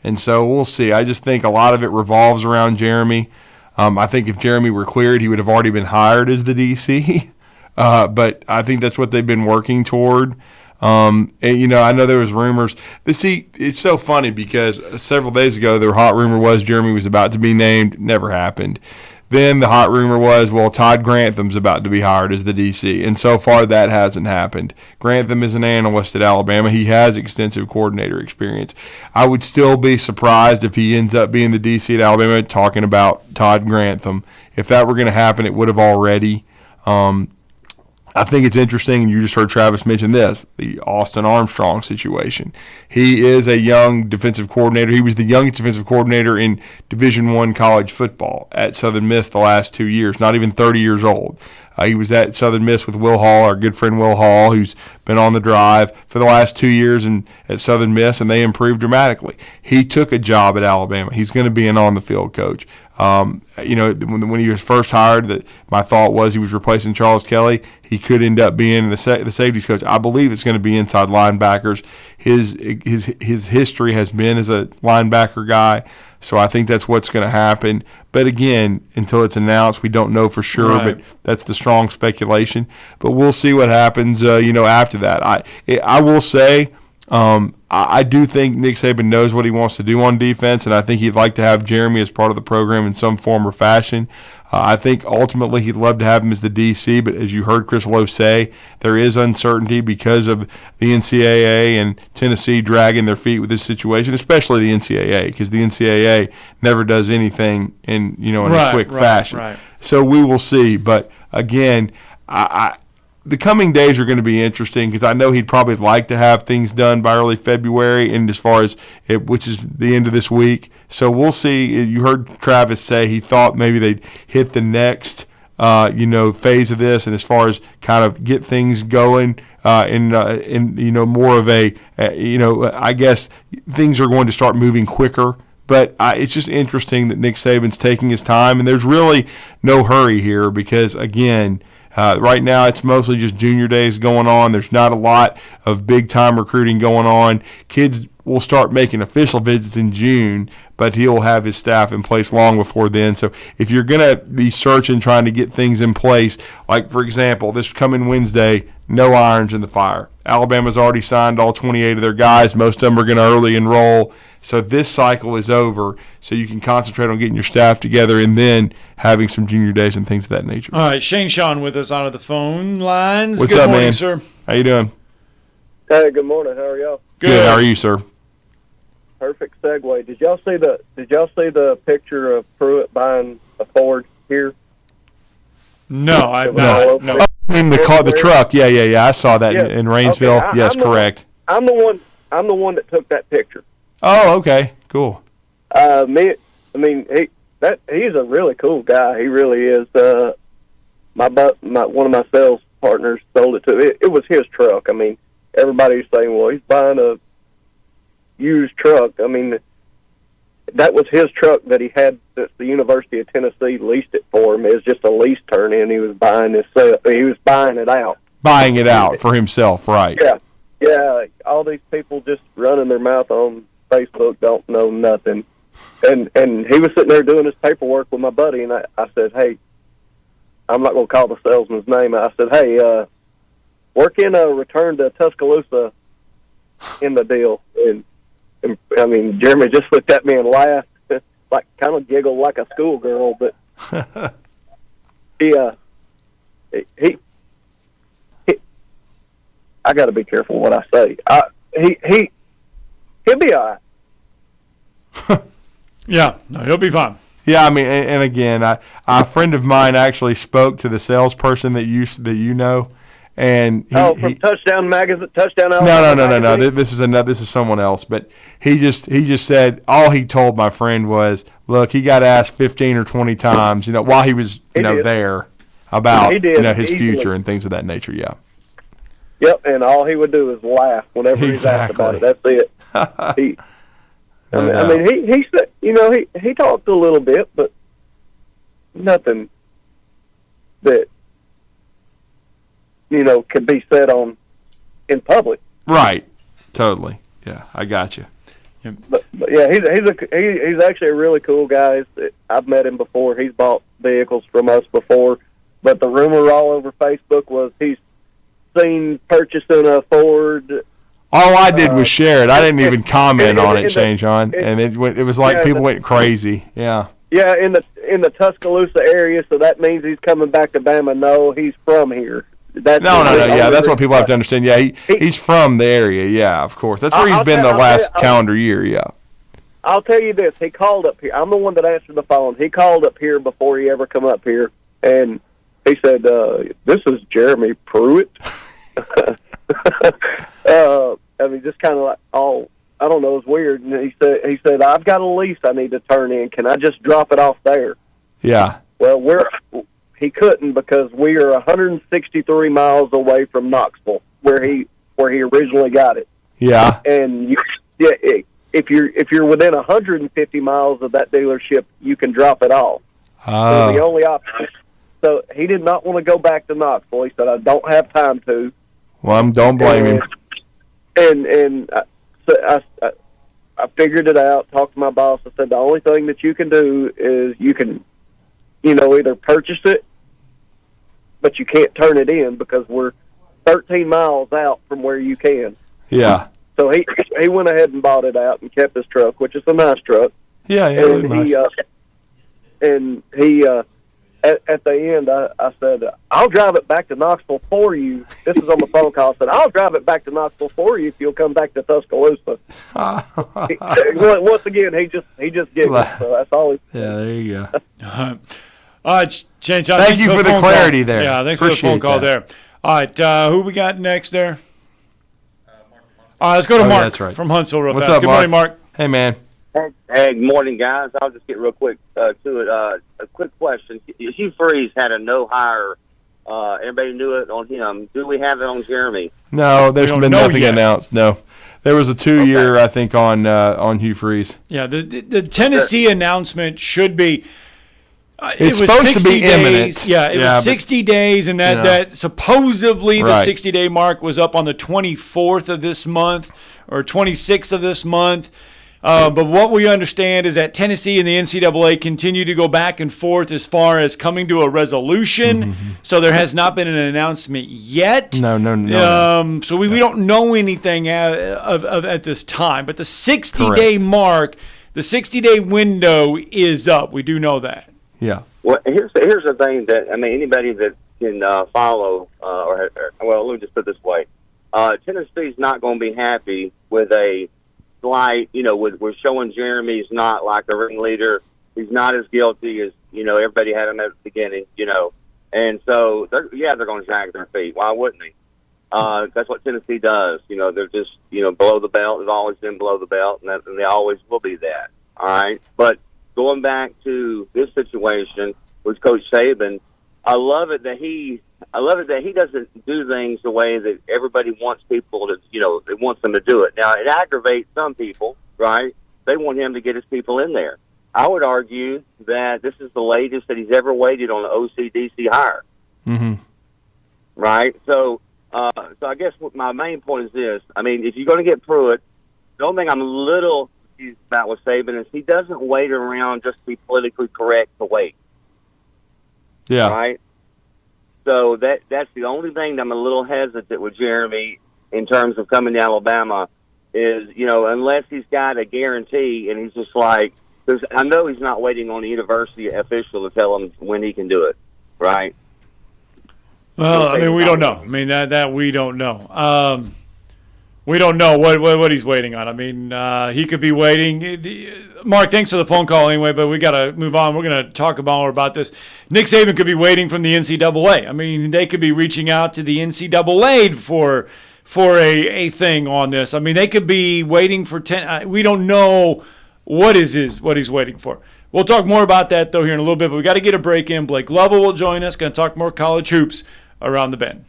And so we'll see. I just think a lot of it revolves around Jeremy. I think if Jeremy were cleared, he would have already been hired as the DC. But I think that's what they've been working toward. And, I know there was rumors. See, it's so funny because several days ago, the hot rumor was Jeremy was about to be named. Never happened. Then the hot rumor was, Todd Grantham's about to be hired as the DC. And so far, that hasn't happened. Grantham is an analyst at Alabama. He has extensive coordinator experience. I would still be surprised if he ends up being the DC at Alabama, talking about Todd Grantham. If that were going to happen, it would have already. I think it's interesting, and you just heard Travis mention this, the Austin Armstrong situation. He is a young defensive coordinator. He was the youngest defensive coordinator in Division I college football at Southern Miss the last 2 years, not even 30 years old. He was at Southern Miss with Will Hall, our good friend Will Hall, who's been on the drive for the last 2 years at Southern Miss, and they improved dramatically. He took a job at Alabama. He's going to be an on-the-field coach. When he was first hired, my thought was he was replacing Charles Kelly. He could end up being the safeties coach. I believe it's going to be inside linebackers. His history has been as a linebacker guy, so I think that's what's going to happen. But again, until it's announced, we don't know for sure. Right. But that's the strong speculation. But we'll see what happens. After that, I will say. I do think Nick Saban knows what he wants to do on defense, and I think he'd like to have Jeremy as part of the program in some form or fashion. I think ultimately he'd love to have him as the DC, but as you heard Chris Lowe say, there is uncertainty because of the NCAA and Tennessee dragging their feet with this situation, especially the NCAA, because the NCAA never does anything in a quick fashion. Right. So we will see. But again, the coming days are going to be interesting because I know he'd probably like to have things done by early February, and as far as which is the end of this week. So we'll see. You heard Travis say he thought maybe they'd hit the next phase of this, and as far as kind of get things going in more of I guess things are going to start moving quicker. But it's just interesting that Nick Saban's taking his time, and there's really no hurry here because, again, right now, it's mostly just junior days going on. There's not a lot of big-time recruiting going on. Kids will start making official visits in June, but he'll have his staff in place long before then. So if you're going to be searching, trying to get things in place, like, for example, this coming Wednesday, no irons in the fire. Alabama's already signed all 28 of their guys. Most of them are going to early enroll. So this cycle is over, so you can concentrate on getting your staff together and then having some junior days and things of that nature. All right, Shane Sean with us out of the phone lines. What's Good up, morning, man? sir. How you doing? Hey, good morning. How are y'all? Good. How are you, sir? Perfect segue. Did y'all see the picture of Pruitt buying a Ford here? No, I've not. No. Oh, I mean the truck. Yeah. I saw that in Rainsville. Okay, yes, correct. I'm the one that took that picture. Oh, okay, cool. He's a really cool guy. He really is. One of my sales partners sold it to. It was his truck. I mean, everybody's saying, well, he's buying a used truck. I mean, that was his truck that he had that the University of Tennessee leased it for him. It was just a lease turn-in. He was buying it out. Buying it out for himself, right? Yeah. All these people just running their mouth on Facebook don't know nothing. And he was sitting there doing his paperwork with my buddy, and I said, hey, I'm not going to call the salesman's name. I said, hey, work in a return to Tuscaloosa in the deal. And I mean, Jeremy just looked at me and laughed, like kind of giggled like a schoolgirl. But he I got to be careful what I say. He'll be all right. Yeah, no, he'll be fine. Yeah, I mean, and again, a friend of mine actually spoke to the salesperson that you know, and from Touchdown Magazine, Touchdown Alabama. No. This is someone else, but he just said all he told my friend was, look, he got asked 15 or 20 times, while he was there about his future and things of that nature. Yeah. Yep, and all he would do is laugh whenever he's asked about it. That's it. He said, he talked a little bit, but nothing that could be said in public. Right. Totally. Yeah, I got you. But yeah, he's actually a really cool guy. I've met him before. He's bought vehicles from us before, but the rumor all over Facebook was he's seen purchasing a Ford. All I did was share it. I didn't even comment on it, Shane John, and it was like people went crazy. Yeah. Yeah, in the Tuscaloosa area, so that means he's coming back to Bama. No, he's from here. No. Yeah, that's what people have to understand. Yeah, he's from the area. Yeah, of course. That's where he's been the last calendar year. Yeah. I'll tell you this. He called up here. I'm the one that answered the phone. He called up here before he ever come up here, and he said, "This is Jeremy Pruitt." I mean, just kind of like, oh, I don't know, it's weird. And he said, "I've got a lease I need to turn in. Can I just drop it off there?" Yeah. Well, he couldn't because we are 163 miles away from Knoxville, where he originally got it. Yeah. And if you're within 150 miles of that dealership, you can drop it off. Oh. So the only option. So he did not want to go back to Knoxville. He said, "I don't have time to." Well, don't blame him. And I figured it out. Talked to my boss. I said, "The only thing that you can do is you can, either purchase it, but you can't turn it in because we're 13 miles out from where you can." Yeah. So he went ahead and bought it out and kept his truck, which is a nice truck. Yeah, and he at the end, I said, "I'll drive it back to Knoxville for you." This is on the phone call. I said, "I'll drive it back to Knoxville for you if you'll come back to Tuscaloosa." Once again, he just giggled. So that's all. Yeah, there you go. All right, Shane John, thank you for the clarity there. Yeah, thanks Appreciate for the phone call there. All right, who we got next there? All right, let's go to Mark that's right. from Huntsville real What's fast. up, Good morning, Mark. Hey, man. Hey, good morning, guys. I'll just get real quick to it. A quick question. Hugh Freeze had a no-hire. Everybody knew it on him. Do we have it on Jeremy? No, there's been nothing announced. No. There was a 2-year, I think, on Hugh Freeze. Yeah, the Tennessee announcement should be it's it was supposed to be 60 days. imminent. Yeah, it was 60 days, and that supposedly the 60-day mark was up on the 24th of this month or 26th of this month. But what we understand is that Tennessee and the NCAA continue to go back and forth as far as coming to a resolution. Mm-hmm. So there has not been an announcement yet. No. So we don't know anything at this time. But the 60-day mark, the 60-day window is up. We do know that. Yeah. Well, here's the thing that anybody that can follow let me just put it this way: Tennessee's not going to be happy with a slight, we're showing Jeremy's not like a ringleader. He's not as guilty as everybody had him at the beginning. And so they're going to drag their feet. Why wouldn't they? That's what Tennessee does. They're just below the belt. They've always been below the belt, and they always will be that. All right, but going back to this situation with Coach Saban, I love it that he doesn't do things the way that everybody wants people to, they wants them to do it. Now, it aggravates some people, right? They want him to get his people in there. I would argue that this is the latest that he's ever waited on an OCDC hire. Mm-hmm. Right? So I guess what my main point is this. If you're going to get Pruitt, the only thing I'm a little confused about with Saban is he doesn't wait around just to be politically correct to wait. Yeah. Right? So that's the only thing that I'm a little hesitant with Jeremy in terms of coming to Alabama is, unless he's got a guarantee and he's just like, because I know he's not waiting on the university official to tell him when he can do it, right? Well, we don't know. That we don't know. We don't know what he's waiting on. He could be waiting. Mark, thanks for the phone call anyway, but we got to move on. We're going to talk more about this. Nick Saban could be waiting from the NCAA. They could be reaching out to the NCAA for a thing on this. They could be waiting for 10. We don't know what he's waiting for. We'll talk more about that, though, here in a little bit, but we got to get a break in. Blake Lovell will join us. Going to talk more college hoops around the bend.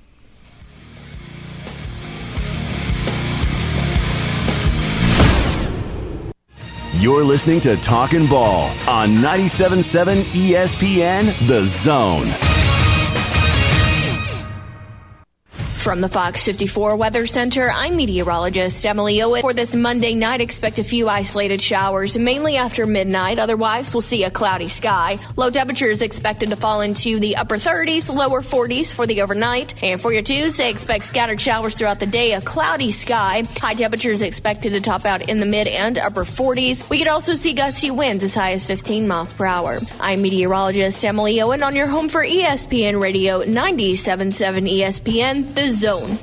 You're listening to Talkin' Ball on 97.7 ESPN The Zone. From the Fox 54 Weather Center, I'm meteorologist Emily Owen. For this Monday night, expect a few isolated showers, mainly after midnight. Otherwise, we'll see a cloudy sky. Low temperatures expected to fall into the upper 30s, lower 40s for the overnight. And for your Tuesday, expect scattered showers throughout the day, a cloudy sky. High temperatures expected to top out in the mid and upper 40s. We could also see gusty winds as high as 15 miles per hour. I'm meteorologist Emily Owen on your home for ESPN Radio 97.7 ESPN, The Zone.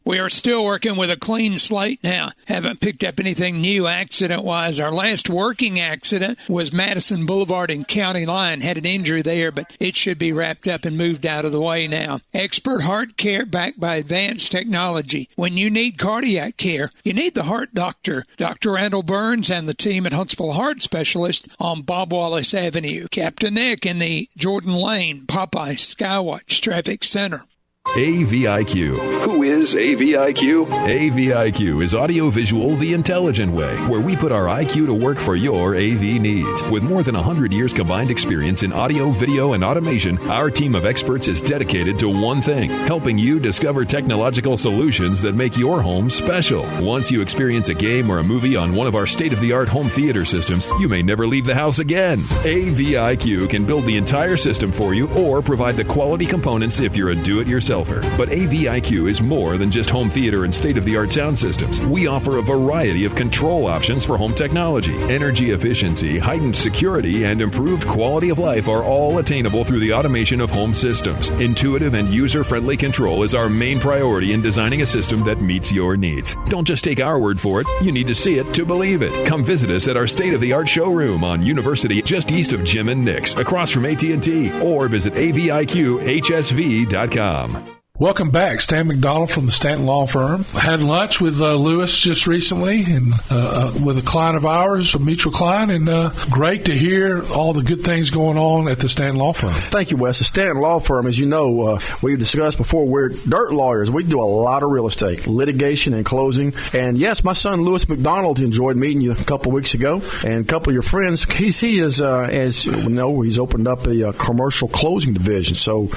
We are still working with a clean slate now. Haven't picked up anything new accident-wise. Our last working accident was Madison Boulevard and County Line. Had an injury there, but it should be wrapped up and moved out of the way now. Expert heart care backed by advanced technology. When you need cardiac care, you need the heart doctor. Dr. Randall Burns and the team at Huntsville Heart Specialist on Bob Wallace Avenue. Captain Nick in the Jordan Lane Popeye Skywatch Traffic Center. AVIQ. Who is AVIQ? AVIQ is audiovisual the intelligent way, where we put our IQ to work for your AV needs. With more than 100 years combined experience in audio, video, and automation, our team of experts is dedicated to one thing, helping you discover technological solutions that make your home special. Once you experience a game or a movie on one of our state-of-the-art home theater systems, you may never leave the house again. AVIQ can build the entire system for you or provide the quality components if you're a do-it-yourself. But AVIQ is more than just home theater and state-of-the-art sound systems. We offer a variety of control options for home technology. Energy efficiency, heightened security, and improved quality of life are all attainable through the automation of home systems. Intuitive and user-friendly control is our main priority in designing a system that meets your needs. Don't just take our word for it. You need to see it to believe it. Come visit us at our state-of-the-art showroom on University, just east of Jim and Nick's, across from AT&T, or visit aviqhsv.com. Welcome back. Stan McDonald from the Stanton Law Firm. I had lunch with Lewis just recently and with a client of ours, a mutual client, and great to hear all the good things going on at the Stanton Law Firm. Thank you, Wes. The Stanton Law Firm, as you know, we've discussed before, we're dirt lawyers. We do a lot of real estate, litigation and closing. And yes, my son Lewis McDonald enjoyed meeting you a couple of weeks ago, and a couple of your friends. He is, as you know, he's opened up a commercial closing division. So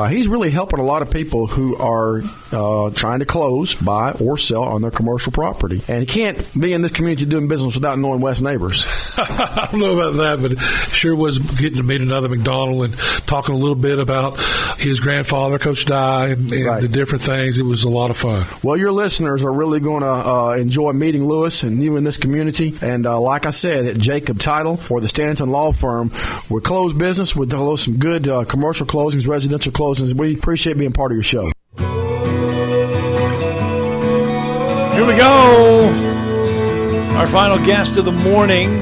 he's really helping a lot of people who are trying to close, buy, or sell on their commercial property. And you can't be in this community doing business without knowing Wes neighbors. I don't know about that, but it sure was getting to meet another McDonald and talking a little bit about his grandfather, Coach Dye, and right, the different things. It was a lot of fun. Well, your listeners are really going to enjoy meeting Lewis and you in this community. And like I said, at Jacob Title or the Stanton Law Firm, we close business. We close some good commercial closings, residential closings. We appreciate being part of your show. Here we go. Our final guest of the morning.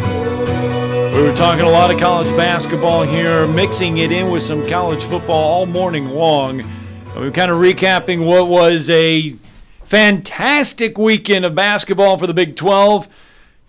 We were talking a lot of college basketball here, mixing it in with some college football all morning long. We were kind of recapping what was a fantastic weekend of basketball for the Big 12.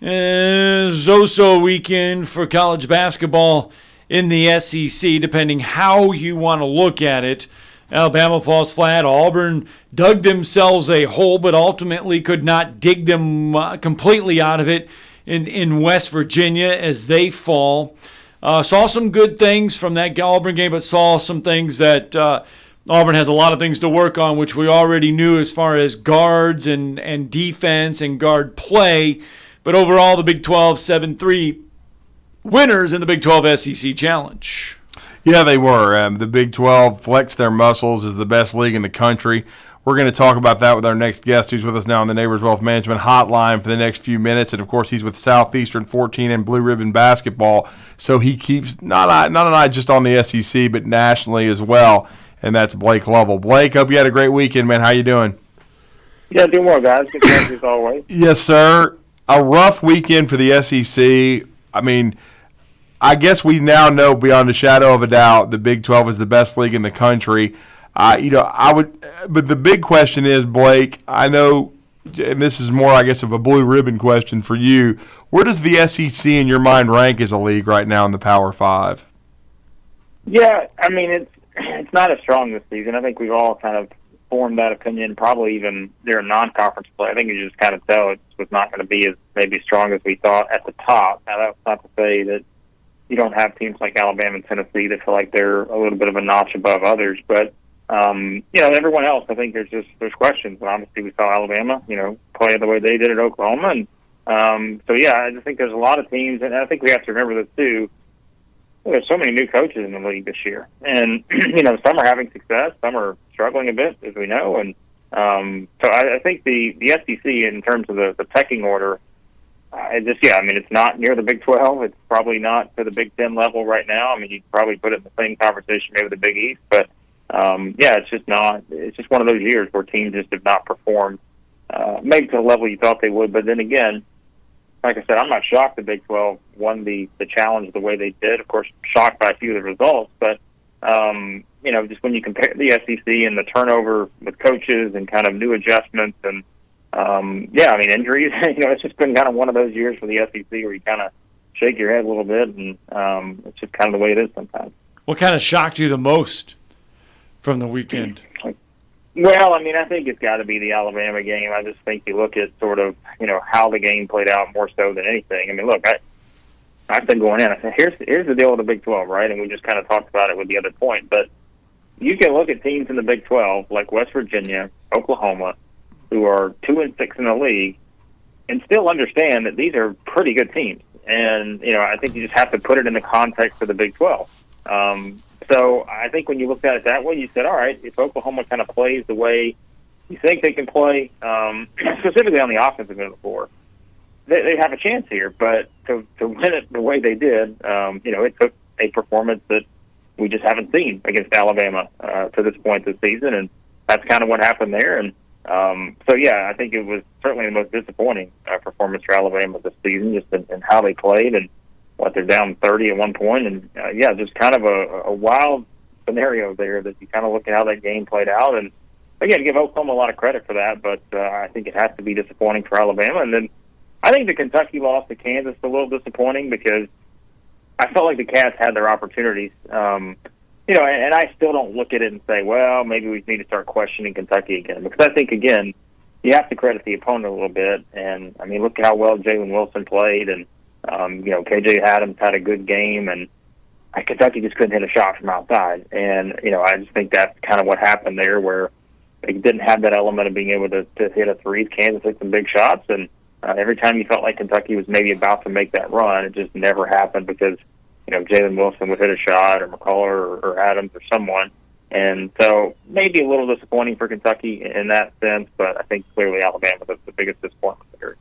So weekend for college basketball in the SEC, depending how you want to look at it. Alabama falls flat. Auburn dug themselves a hole, but ultimately could not dig them completely out of it in West Virginia as they fall. Saw some good things from that Auburn game, but saw some things that Auburn has a lot of things to work on, which we already knew as far as guards and defense and guard play. But overall, the Big 12 7-3 winners in the Big 12 SEC Challenge. Yeah, they were. The Big 12 flexed their muscles as the best league in the country. We're going to talk about that with our next guest, who's with us now on the Neighbors Wealth Management Hotline for the next few minutes. And, of course, he's with Southeastern 14 and Blue Ribbon Basketball. So he keeps not just on the SEC, but nationally as well. And that's Blake Lovell. Blake, hope you had a great weekend, man. How you doing? Yeah, doing well, guys. Good to as always. Yes, sir. A rough weekend for the SEC. I mean, I guess we now know beyond a shadow of a doubt the Big 12 is the best league in the country. But the big question is, Blake, I know, and this is more, I guess, of a blue ribbon question for you. Where does the SEC in your mind rank as a league right now in the Power Five? Yeah, I mean, it's not as strong this season. I think we've all kind of formed that opinion, probably even during non-conference play. I think you just kind of tell it was not going to be as maybe strong as we thought at the top. Now, that's not to say that you don't have teams like Alabama and Tennessee that feel like they're a little bit of a notch above others. But, everyone else, I think there's questions. And obviously, we saw Alabama, play the way they did at Oklahoma. And I just think there's a lot of teams. And I think we have to remember this, too. There's so many new coaches in the league this year. And, some are having success. Some are struggling a bit, as we know. And so I think the SEC, in terms of the pecking order, it's not near the Big 12. It's probably not to the Big 10 level right now. I mean, you'd probably put it in the same conversation maybe with the Big East. But it's just not. It's just one of those years where teams just have not performed, maybe to the level you thought they would. But then again, like I said, I'm not shocked the Big 12 won the challenge the way they did. Of course, shocked by a few of the results, but just when you compare the SEC and the turnover with coaches and kind of new adjustments and injuries, it's just been kind of one of those years for the SEC where you kind of shake your head a little bit, and it's just kind of the way it is sometimes. What kind of shocked you the most from the weekend? Well, I think it's got to be the Alabama game. I just think you look at sort of, how the game played out more so than anything. Look, I said going in, I said, here's the deal with the Big 12, right? And we just kind of talked about it with the other point. But you can look at teams in the Big 12 like West Virginia, Oklahoma, who are 2-6 in the league, and still understand that these are pretty good teams. And, I think you just have to put it in the context of the Big 12. So I think when you looked at it that way, you said, all right, if Oklahoma kind of plays the way you think they can play, specifically on the offensive end of the floor, they have a chance here. But to win it the way they did, it took a performance that we just haven't seen against Alabama to this point this season, and that's kind of what happened there. And I think it was certainly the most disappointing performance for Alabama this season, just in how they played and what they're down 30 at one point, and just kind of a wild scenario there that you kind of look at how that game played out. And again, give Oklahoma a lot of credit for that, but I think it has to be disappointing for Alabama. And then I think the Kentucky loss to Kansas is a little disappointing because I felt like the Cats had their opportunities. And I still don't look at it and say, well, maybe we need to start questioning Kentucky again, because I think, again, you have to credit the opponent a little bit. And, look at how well Jalen Wilson played, and KJ Adams had a good game, and Kentucky just couldn't hit a shot from outside. And, I just think that's kind of what happened there, where they didn't have that element of being able to hit a three. Kansas hit some big shots, and every time you felt like Kentucky was maybe about to make that run, it just never happened because, Jalen Wilson would hit a shot, or McCullough or Adams or someone. And so maybe a little disappointing for Kentucky in that sense, but I think clearly Alabama was the biggest disappointment here.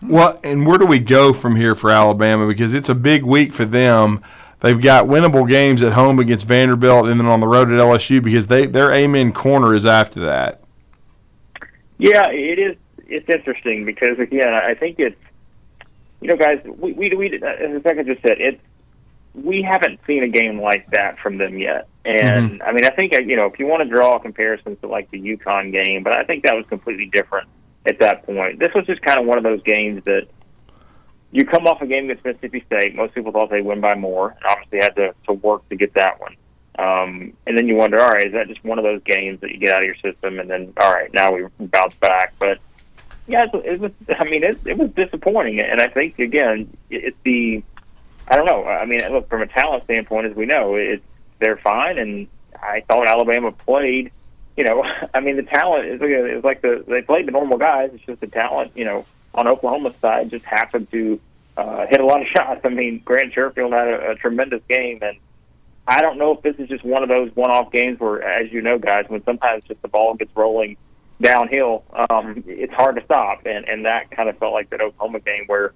Well, and where do we go from here for Alabama? Because it's a big week for them. They've got winnable games at home against Vanderbilt and then on the road at LSU, because their amen corner is after that. Yeah, it is. It's interesting because, again, I think it's, guys, we as Becca just said, we haven't seen a game like that from them yet. And, I think, if you want to draw a comparison to, like, the UConn game, but I think that was completely different at that point. This was just kind of one of those games that you come off a game against Mississippi State. Most people thought they'd win by more, and obviously had to work to get that one. And then you wonder, all right, is that just one of those games that you get out of your system, and then, all right, now we bounce back? But, yeah, it was disappointing. And I think, again, it's I don't know. Look, from a talent standpoint, as we know, they're fine, and I thought Alabama played, the talent is like they played the normal guys. It's just the talent, on Oklahoma's side just happened to hit a lot of shots. Grant Sherfield had a tremendous game, and I don't know if this is just one of those one-off games where, as you know, guys, when sometimes just the ball gets rolling downhill, it's hard to stop, and that kind of felt like that Oklahoma game where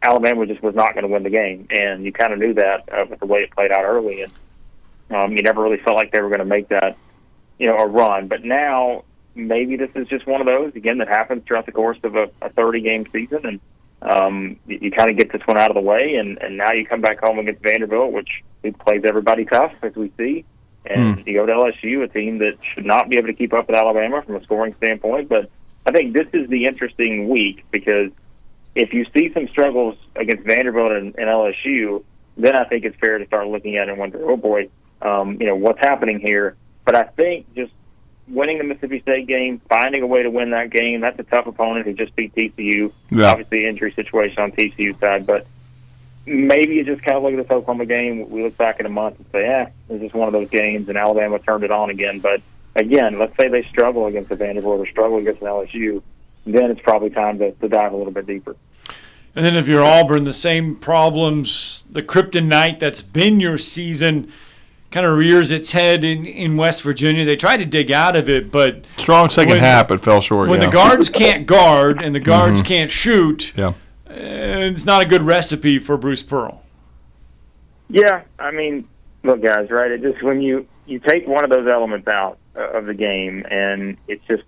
Alabama just was not going to win the game, and you kind of knew that with the way it played out early, and you never really felt like they were going to make that, a run. But now maybe this is just one of those, again, that happens throughout the course of a 30-game season, and you kind of get this one out of the way, and now you come back home against Vanderbilt, which plays everybody tough, as we see, and you go to LSU, a team that should not be able to keep up with Alabama from a scoring standpoint. But I think this is the interesting week, because if you see some struggles against Vanderbilt and LSU, then I think it's fair to start looking at it and wonder, oh boy, what's happening here? But I think just winning the Mississippi State game, finding a way to win that game, that's a tough opponent who just beat TCU. Yeah. Obviously, injury situation on TCU's side, but maybe you just kind of look at this Oklahoma game. We look back in a month and say, it's just one of those games, and Alabama turned it on again. But again, let's say they struggle against the Vanderbilt or struggle against an LSU, then it's probably time to dive a little bit deeper. And then if you're Auburn, the same problems, the kryptonite that's been your season kind of rears its head in West Virginia. They tried to dig out of it, but strong second half, it fell short. When the guards can't guard and the guards can't shoot, it's not a good recipe for Bruce Pearl. Yeah, look, guys, right? It just when you you take one of those elements out of the game, and it's just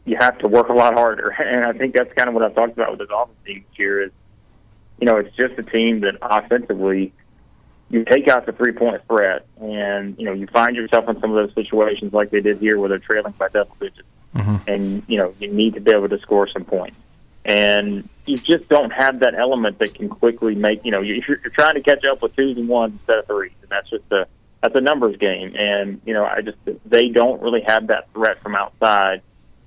you have to work a lot harder. And I think that's kind of what I've talked about with this offense team this year is, it's just a team that offensively you take out the 3-point threat, and, you find yourself in some of those situations like they did here where they're trailing by double digits. And, you need to be able to score some points. And you just don't have that element that can quickly make, you're trying to catch up with 2s and 1s instead of 3s, and that's just that's a numbers game. And, they don't really have that threat from outside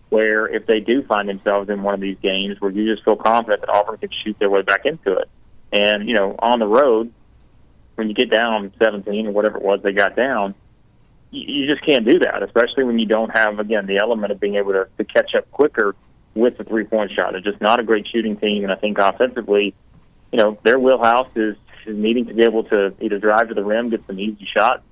where if they do find themselves in one of these games where you just feel confident that Auburn can shoot their way back into it. And, on the road, when you get down 17 or whatever it was they got down, you just can't do that, especially when you don't have, again, the element of being able to catch up quicker with the 3-point shot. They're just not a great shooting team, and I think offensively, their wheelhouse is needing to be able to either drive to the rim, get some easy shots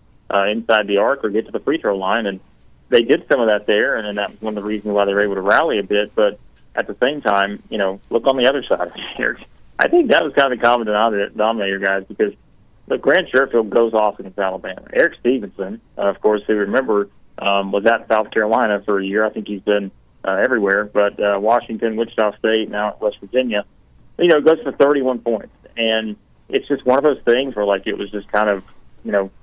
inside the arc, or get to the free throw line. And they did some of that there, and that was one of the reasons why they were able to rally a bit. But at the same time, look on the other side of here. I think that was kind of the common denominator, guys, because look, Grant Sherfield goes off against Alabama. Eric Stevenson, of course, who remember was at South Carolina for a year. I think he's been everywhere, but Washington, Wichita State, now at West Virginia, goes for 31 points. And it's just one of those things where, it was just kind of,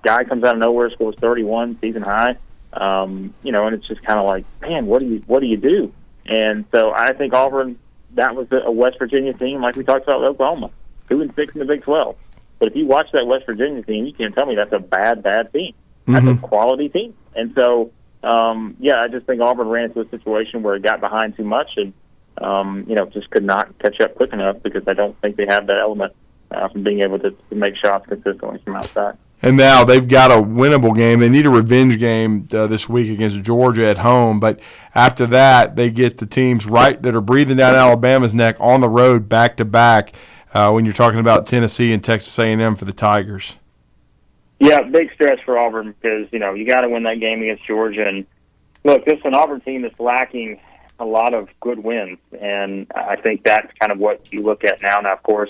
guy comes out of nowhere, scores 31, season high, and it's just kind of like, man, what do you do? And so I think Auburn, that was a West Virginia team, like we talked about with Oklahoma, 2-6 in the Big 12. But if you watch that West Virginia team, you can't tell me that's a bad team. That's a quality team. And so, I just think Auburn ran into a situation where it got behind too much and, just could not catch up quick enough because I don't think they have that element from being able to make shots consistently from outside. And now they've got a winnable game. They need a revenge game this week against Georgia at home. But after that, they get the teams that are breathing down Alabama's neck on the road back-to-back when you're talking about Tennessee and Texas A&M for the Tigers. Yeah, big stretch for Auburn because, you got to win that game against Georgia. And, look, this is an Auburn team that's lacking a lot of good wins, and I think that's kind of what you look at now. Now, of course,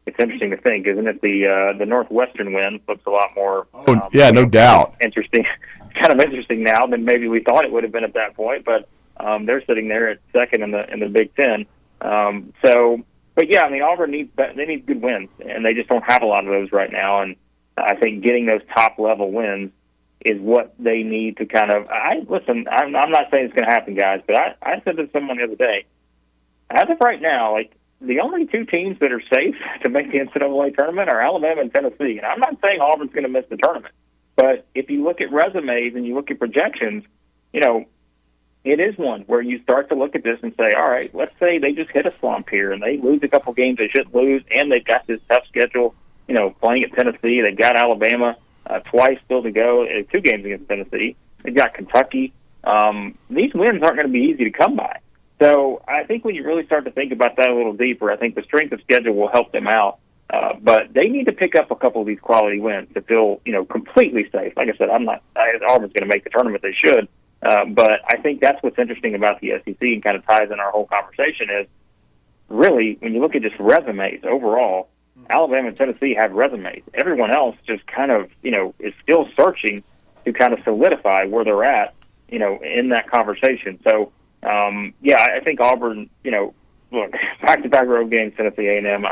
it's interesting to think, isn't it? The Northwestern win looks a lot more no doubt. Interesting. Kind of interesting now than maybe we thought it would have been at that point, but they're sitting there at second in the Big Ten. But yeah, Auburn needs good wins, and they just don't have a lot of those right now. And I think getting those top level wins is what they need to kind of. I'm not saying it's going to happen, guys, but I said to someone the other day, as of right now, the only two teams that are safe to make the NCAA tournament are Alabama and Tennessee. And I'm not saying Auburn's going to miss the tournament, but if you look at resumes and you look at projections, it is one where you start to look at this and say, all right, let's say they just hit a slump here and they lose a couple games they shouldn't lose, and they've got this tough schedule, playing at Tennessee. They've got Alabama twice still to go, 2 games against Tennessee. They've got Kentucky. These wins aren't going to be easy to come by. So I think when you really start to think about that a little deeper, I think the strength of schedule will help them out. But they need to pick up a couple of these quality wins to feel, completely safe. Like I said, Auburn's going to make the tournament. They should. But I think that's what's interesting about the SEC and kind of ties in our whole conversation is really when you look at just resumes overall, Alabama and Tennessee have resumes. Everyone else just kind of, is still searching to kind of solidify where they're at, in that conversation. So, I think Auburn, look, back-to-back road games, Tennessee A&M,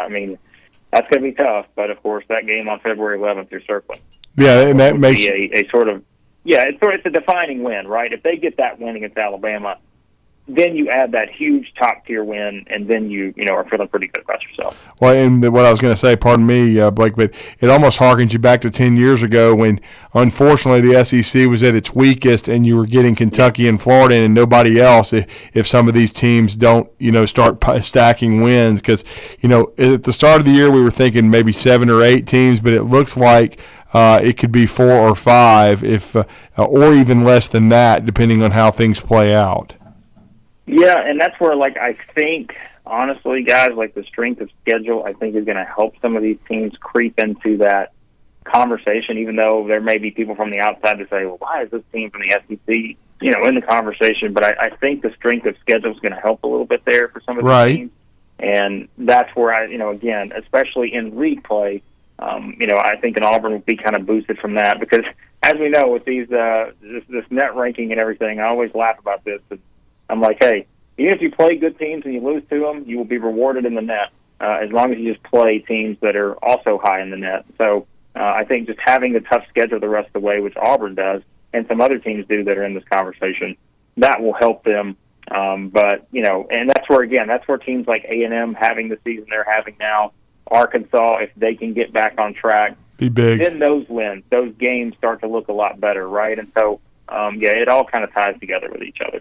that's going to be tough. But, of course, that game on February 11th, you're circling. Yeah, and that makes a sort of, it's a defining win, right? If they get that win against Alabama, then you add that huge top-tier win, and then you are feeling pretty good about yourself. Well, and what I was going to say, pardon me, Blake, but it almost harkens you back to 10 years ago when, unfortunately, the SEC was at its weakest and you were getting Kentucky and Florida and nobody else if some of these teams don't, start stacking wins. Because, at the start of the year we were thinking maybe 7 or 8 teams, but it looks like it could be 4 or 5 or even less than that, depending on how things play out. Yeah, and that's where, I think, honestly, guys, the strength of schedule, I think, is going to help some of these teams creep into that conversation, even though there may be people from the outside to say, well, why is this team from the SEC, in the conversation? But I think the strength of schedule is going to help a little bit there for some of these teams. And that's where again, especially in league play, I think an Auburn would be kind of boosted from that because as we know, with these this net ranking and everything, I always laugh about this. I'm like, hey, even if you play good teams and you lose to them, you will be rewarded in the net as long as you just play teams that are also high in the net. So I think just having a tough schedule the rest of the way, which Auburn does, and some other teams do that are in this conversation, that will help them. But, and that's where teams like A&M having the season they're having now, Arkansas, if they can get back on track, be big. Then those wins, those games start to look a lot better, right? And so, it all kind of ties together with each other.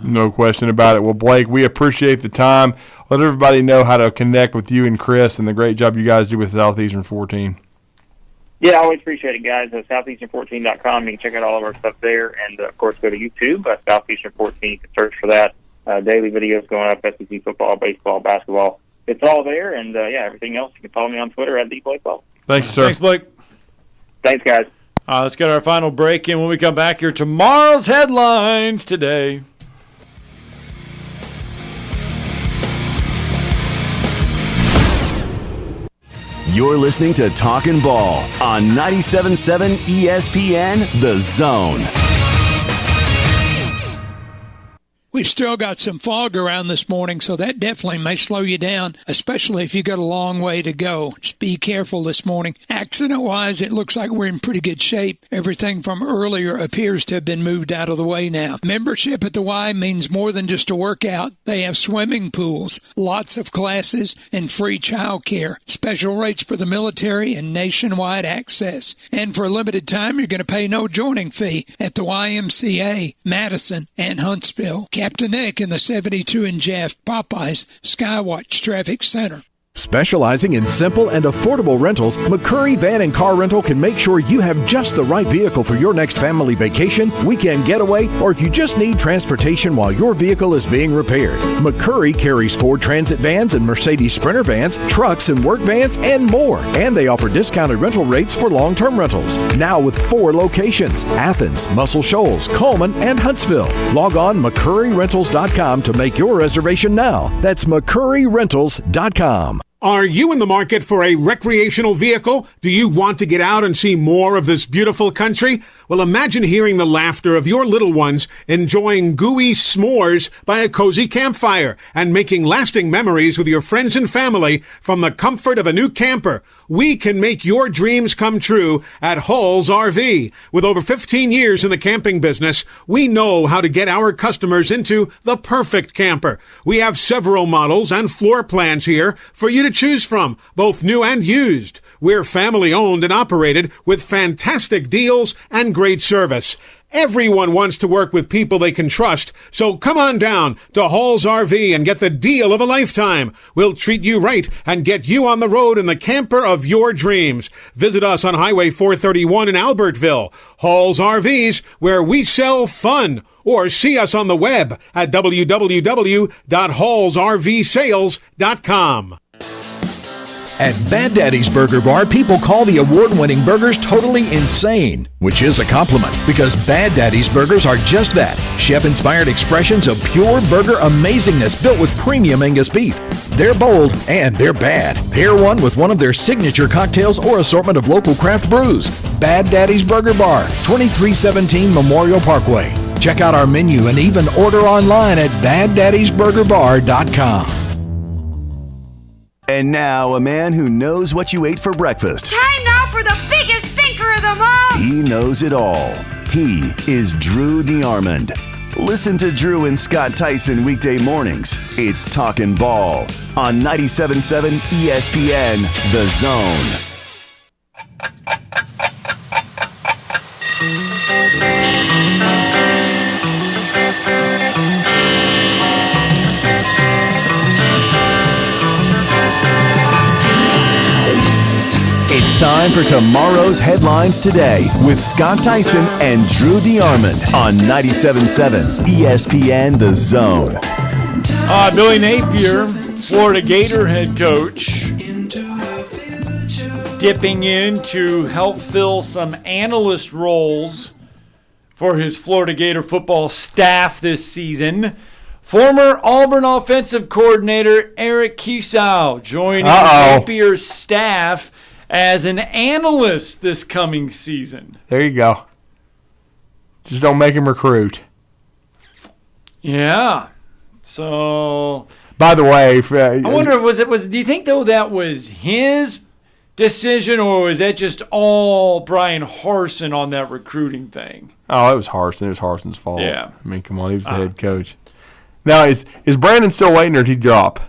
No question about it. Well, Blake, we appreciate the time. Let everybody know how to connect with you and Chris and the great job you guys do with Southeastern 14. Yeah, I always appreciate it, guys. Southeastern14.com. You can check out all of our stuff there. And, of course, go to YouTube, Southeastern14. You can search for that. Daily videos going up, SEC football, baseball, basketball. It's all there. And, everything else, you can follow me on Twitter at @TheBlakeBall. Thank you, sir. Thanks, Blake. Thanks, guys. Let's get our final break in when we come back here. Tomorrow's headlines today. You're listening to Talkin' Ball on 97.7 ESPN, The Zone. We've still got some fog around this morning, so that definitely may slow you down, especially if you've got a long way to go. Just be careful this morning. Accident-wise, it looks like we're in pretty good shape. Everything from earlier appears to have been moved out of the way now. Membership at the Y means more than just a workout. They have swimming pools, lots of classes, and free child care. Special rates for the military and nationwide access. And for a limited time, you're going to pay no joining fee at the YMCA, Madison, and Huntsville. Captain Nick in the 72 and Jeff, Popeyes, Skywatch Traffic Center. Specializing in simple and affordable rentals, McCurry Van and Car Rental can make sure you have just the right vehicle for your next family vacation, weekend getaway, or if you just need transportation while your vehicle is being repaired. McCurry carries Ford Transit vans and Mercedes Sprinter vans, trucks and work vans, and more. And they offer discounted rental rates for long-term rentals. Now with 4 locations: Athens, Muscle Shoals, Coleman, and Huntsville. Log on McCurryRentals.com to make your reservation now. That's McCurryRentals.com. Are you in the market for a recreational vehicle? Do you want to get out and see more of this beautiful country? Well, imagine hearing the laughter of your little ones enjoying gooey s'mores by a cozy campfire and making lasting memories with your friends and family from the comfort of a new camper. We can make your dreams come true at Hall's RV. With over 15 years in the camping business, we know how to get our customers into the perfect camper. We have several models and floor plans here for you to choose from, both new and used. We're family owned and operated with fantastic deals and great service. Everyone wants to work with people they can trust, so come on down to Hall's RV and get the deal of a lifetime. We'll treat you right and get you on the road in the camper of your dreams. Visit us on Highway 431 in Albertville. Hall's RVs, where we sell fun. Or see us on the web at www.hallsrvsales.com. At Bad Daddy's Burger Bar, people call the award-winning burgers totally insane, which is a compliment because Bad Daddy's Burgers are just that, chef-inspired expressions of pure burger amazingness built with premium Angus beef. They're bold and they're bad. Pair one with one of their signature cocktails or assortment of local craft brews. Bad Daddy's Burger Bar, 2317 Memorial Parkway. Check out our menu and even order online at BadDaddy'sBurgerBar.com. And now, a man who knows what you ate for breakfast. Time now for the biggest thinker of them all. He knows it all. He is Drew DeArmond. Listen to Drew and Scott Tyson weekday mornings. It's Talkin' Ball on 97.7 ESPN, The Zone. It's time for tomorrow's headlines today with Scott Tyson and Drew DeArmond on 97.7 ESPN The Zone. Billy Napier, Florida Gator head coach, dipping in to help fill some analyst roles for his Florida Gator football staff this season. Former Auburn offensive coordinator Eric Kiesau joining Napier's staff as an analyst this coming season. There you go. Just don't make him recruit. Yeah. So. By the way, I wonder, do you think, though, that was his decision, or was that just all Brian Harsin on that recruiting thing? Oh, it was Harsin. It was Harsin's fault. Yeah. I mean, come on. He was the head coach. Now, is Brandon still waiting, or did he drop?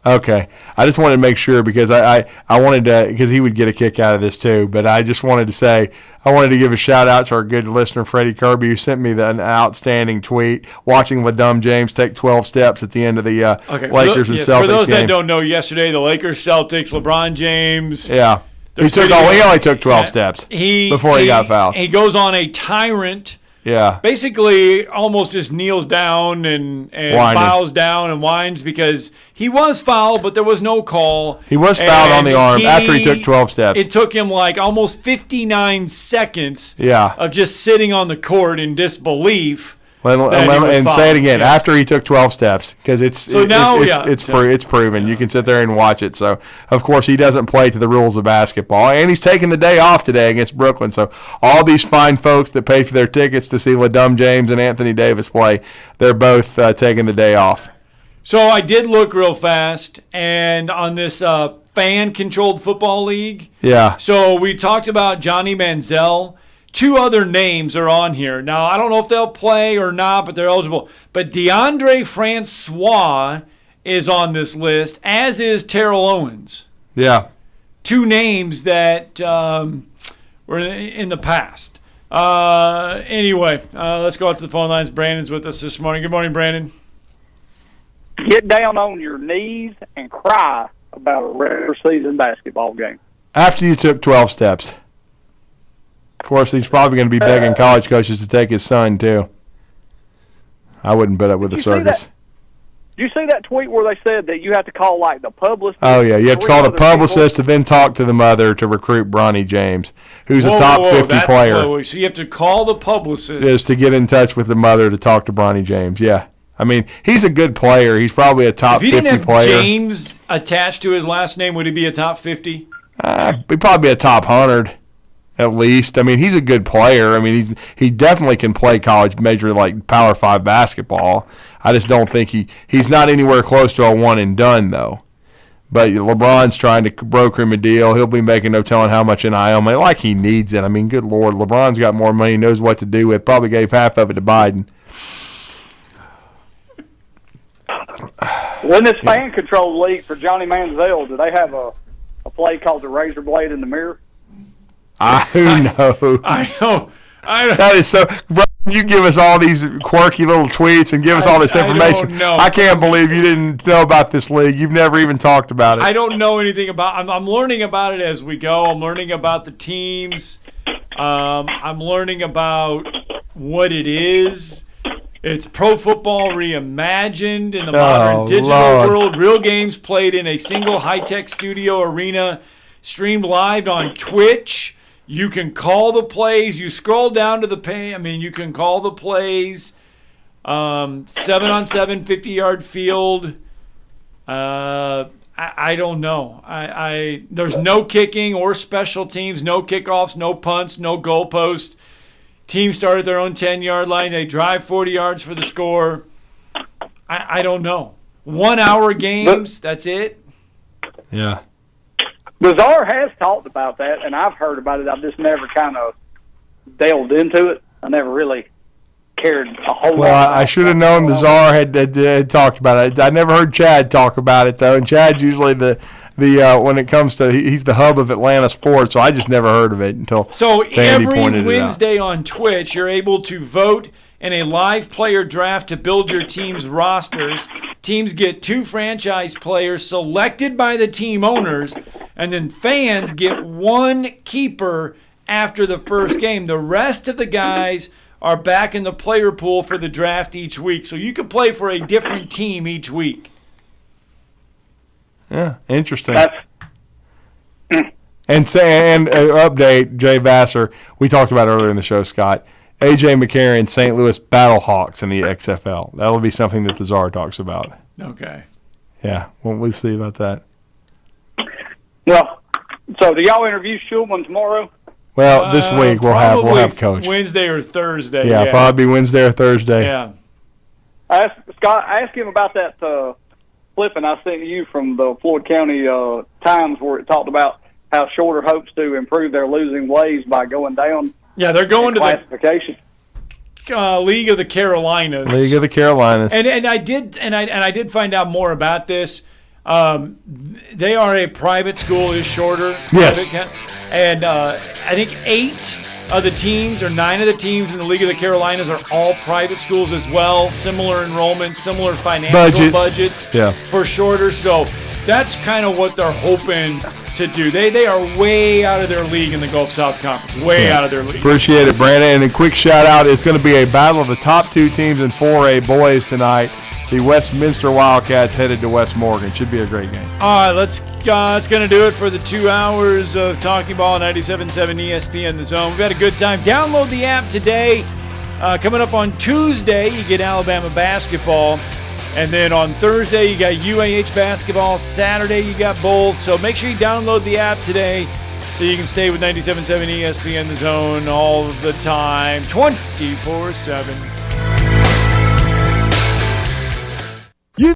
Okay. I just wanted to make sure because I wanted to, because he would get a kick out of this too, but I just wanted to say, I wanted to give a shout out to our good listener, Freddie Kirby, who sent me an outstanding tweet watching LaDum James take 12 steps at the end of the Lakers and Celtics game. For those that don't know, yesterday, the Lakers, Celtics, LeBron James. Yeah. He only took 12 steps before he got fouled. He goes on a tyrant. Yeah. Basically, almost just kneels down and bows down and whines because he was fouled, but there was no call. He was fouled on the arm after he took 12 steps. It took him like almost 59 seconds yeah. of just sitting on the court in disbelief. And say it again, yes. After he took 12 steps, because it's proven. You can sit there and watch it. So, of course, he doesn't play to the rules of basketball. And he's taking the day off today against Brooklyn. So, all these fine folks that pay for their tickets to see LaDum James and Anthony Davis play, they're both taking the day off. So, I did look real fast, and on this fan-controlled football league. Yeah. So, we talked about Johnny Manziel. 2 other names are on here. Now, I don't know if they'll play or not, but they're eligible. But DeAndre Francois is on this list, as is Terrell Owens. Yeah. 2 names that were in the past. Anyway, let's go out to the phone lines. Brandon's with us this morning. Good morning, Brandon. Get down on your knees and cry about a regular season basketball game. After you took 12 steps. Of course, he's probably going to be begging college coaches to take his son, too. I wouldn't put up with the circus. Did you see that tweet where they said that you have to call, like, the publicist? Oh, yeah. You have to call the publicist to then talk to the mother to recruit Bronny James, who's a top 50 player. So you have to call the publicist. Is to get in touch with the mother to talk to Bronny James, yeah. I mean, he's a good player. He's probably a top 50 player. If he didn't have James attached to his last name, would he be a top 50? He'd probably be a top 100. At least, I mean, he's a good player. I mean, he definitely can play college major like Power 5 basketball. I just don't think he's not anywhere close to a one and done though. But LeBron's trying to broker him a deal. He'll be making no telling how much NIL money. Like he needs it. I mean, good Lord, LeBron's got more money, knows what to do with. Probably gave half of it to Biden. Well, in this fan-controlled league for Johnny Manziel, do they have a play called the razor blade in the mirror? Who knows? That is so. Bro, you give us all these quirky little tweets and give us all this information. I can't believe you didn't know about this league. You've never even talked about it. I don't know anything about. I'm learning about it as we go. I'm learning about the teams. I'm learning about what it is. It's pro football reimagined in the modern digital world. Real games played in a single high-tech studio arena, streamed live on Twitch. You can call the plays. You scroll down to the pay. I mean, you can call the plays. 7-on-7, 50-yard field. I don't know. There's no kicking or special teams, no kickoffs, no punts, no goalpost. Teams start at their own 10-yard line. They drive 40 yards for the score. I don't know. 1 hour games, that's it? Yeah. The Czar has talked about that, and I've heard about it. I've just never kind of delved into it. I never really cared a whole lot. Well, I should have known the Czar had talked about it. I never heard Chad talk about it, though, and Chad's usually the when it comes to, he's the hub of Atlanta sports, so I just never heard of it until Vandy pointed it out. Every Wednesday on Twitch, you're able to vote in a live player draft to build your team's rosters. Teams get 2 franchise players selected by the team owners, and then fans get 1 keeper after the first game. The rest of the guys are back in the player pool for the draft each week, so you can play for a different team each week. Yeah, interesting. And update, Jay Vassar, we talked about earlier in the show, Scott. A.J. McCarron, St. Louis Battlehawks in the XFL. That'll be something that the Czar talks about. Okay. Yeah, we'll see about that. Well, so do y'all interview Schulman tomorrow? Well, this week we'll have coach. Wednesday or Thursday. Yeah, probably Wednesday or Thursday. Yeah. I asked him about that clipping I sent you from the Floyd County Times where it talked about how Shorter hopes to improve their losing ways by going down. Yeah, they're going to classification. The League of the Carolinas. League of the Carolinas. And I did find out more about this. They are a private school. Is Shorter? Yes. And I think 8 of the teams or 9 of the teams in the League of the Carolinas are all private schools as well. Similar enrollment, similar financial budgets for Shorter. So that's kind of what they're hoping to do. They are way out of their league in the Gulf South Conference. Way out of their league. Appreciate it, Brandon. And a quick shout out. It's going to be a battle of the top 2 teams in 4A boys tonight. The Westminster Wildcats headed to West Morgan. Should be a great game. All right, that's going to do it for the 2 hours of Talking Ball, 97.7 ESPN The Zone. We've had a good time. Download the app today. Coming up on Tuesday, you get Alabama basketball. And then on Thursday, you got UAH basketball. Saturday, you got both. So make sure you download the app today so you can stay with 97.7 ESPN The Zone all the time, 24/7.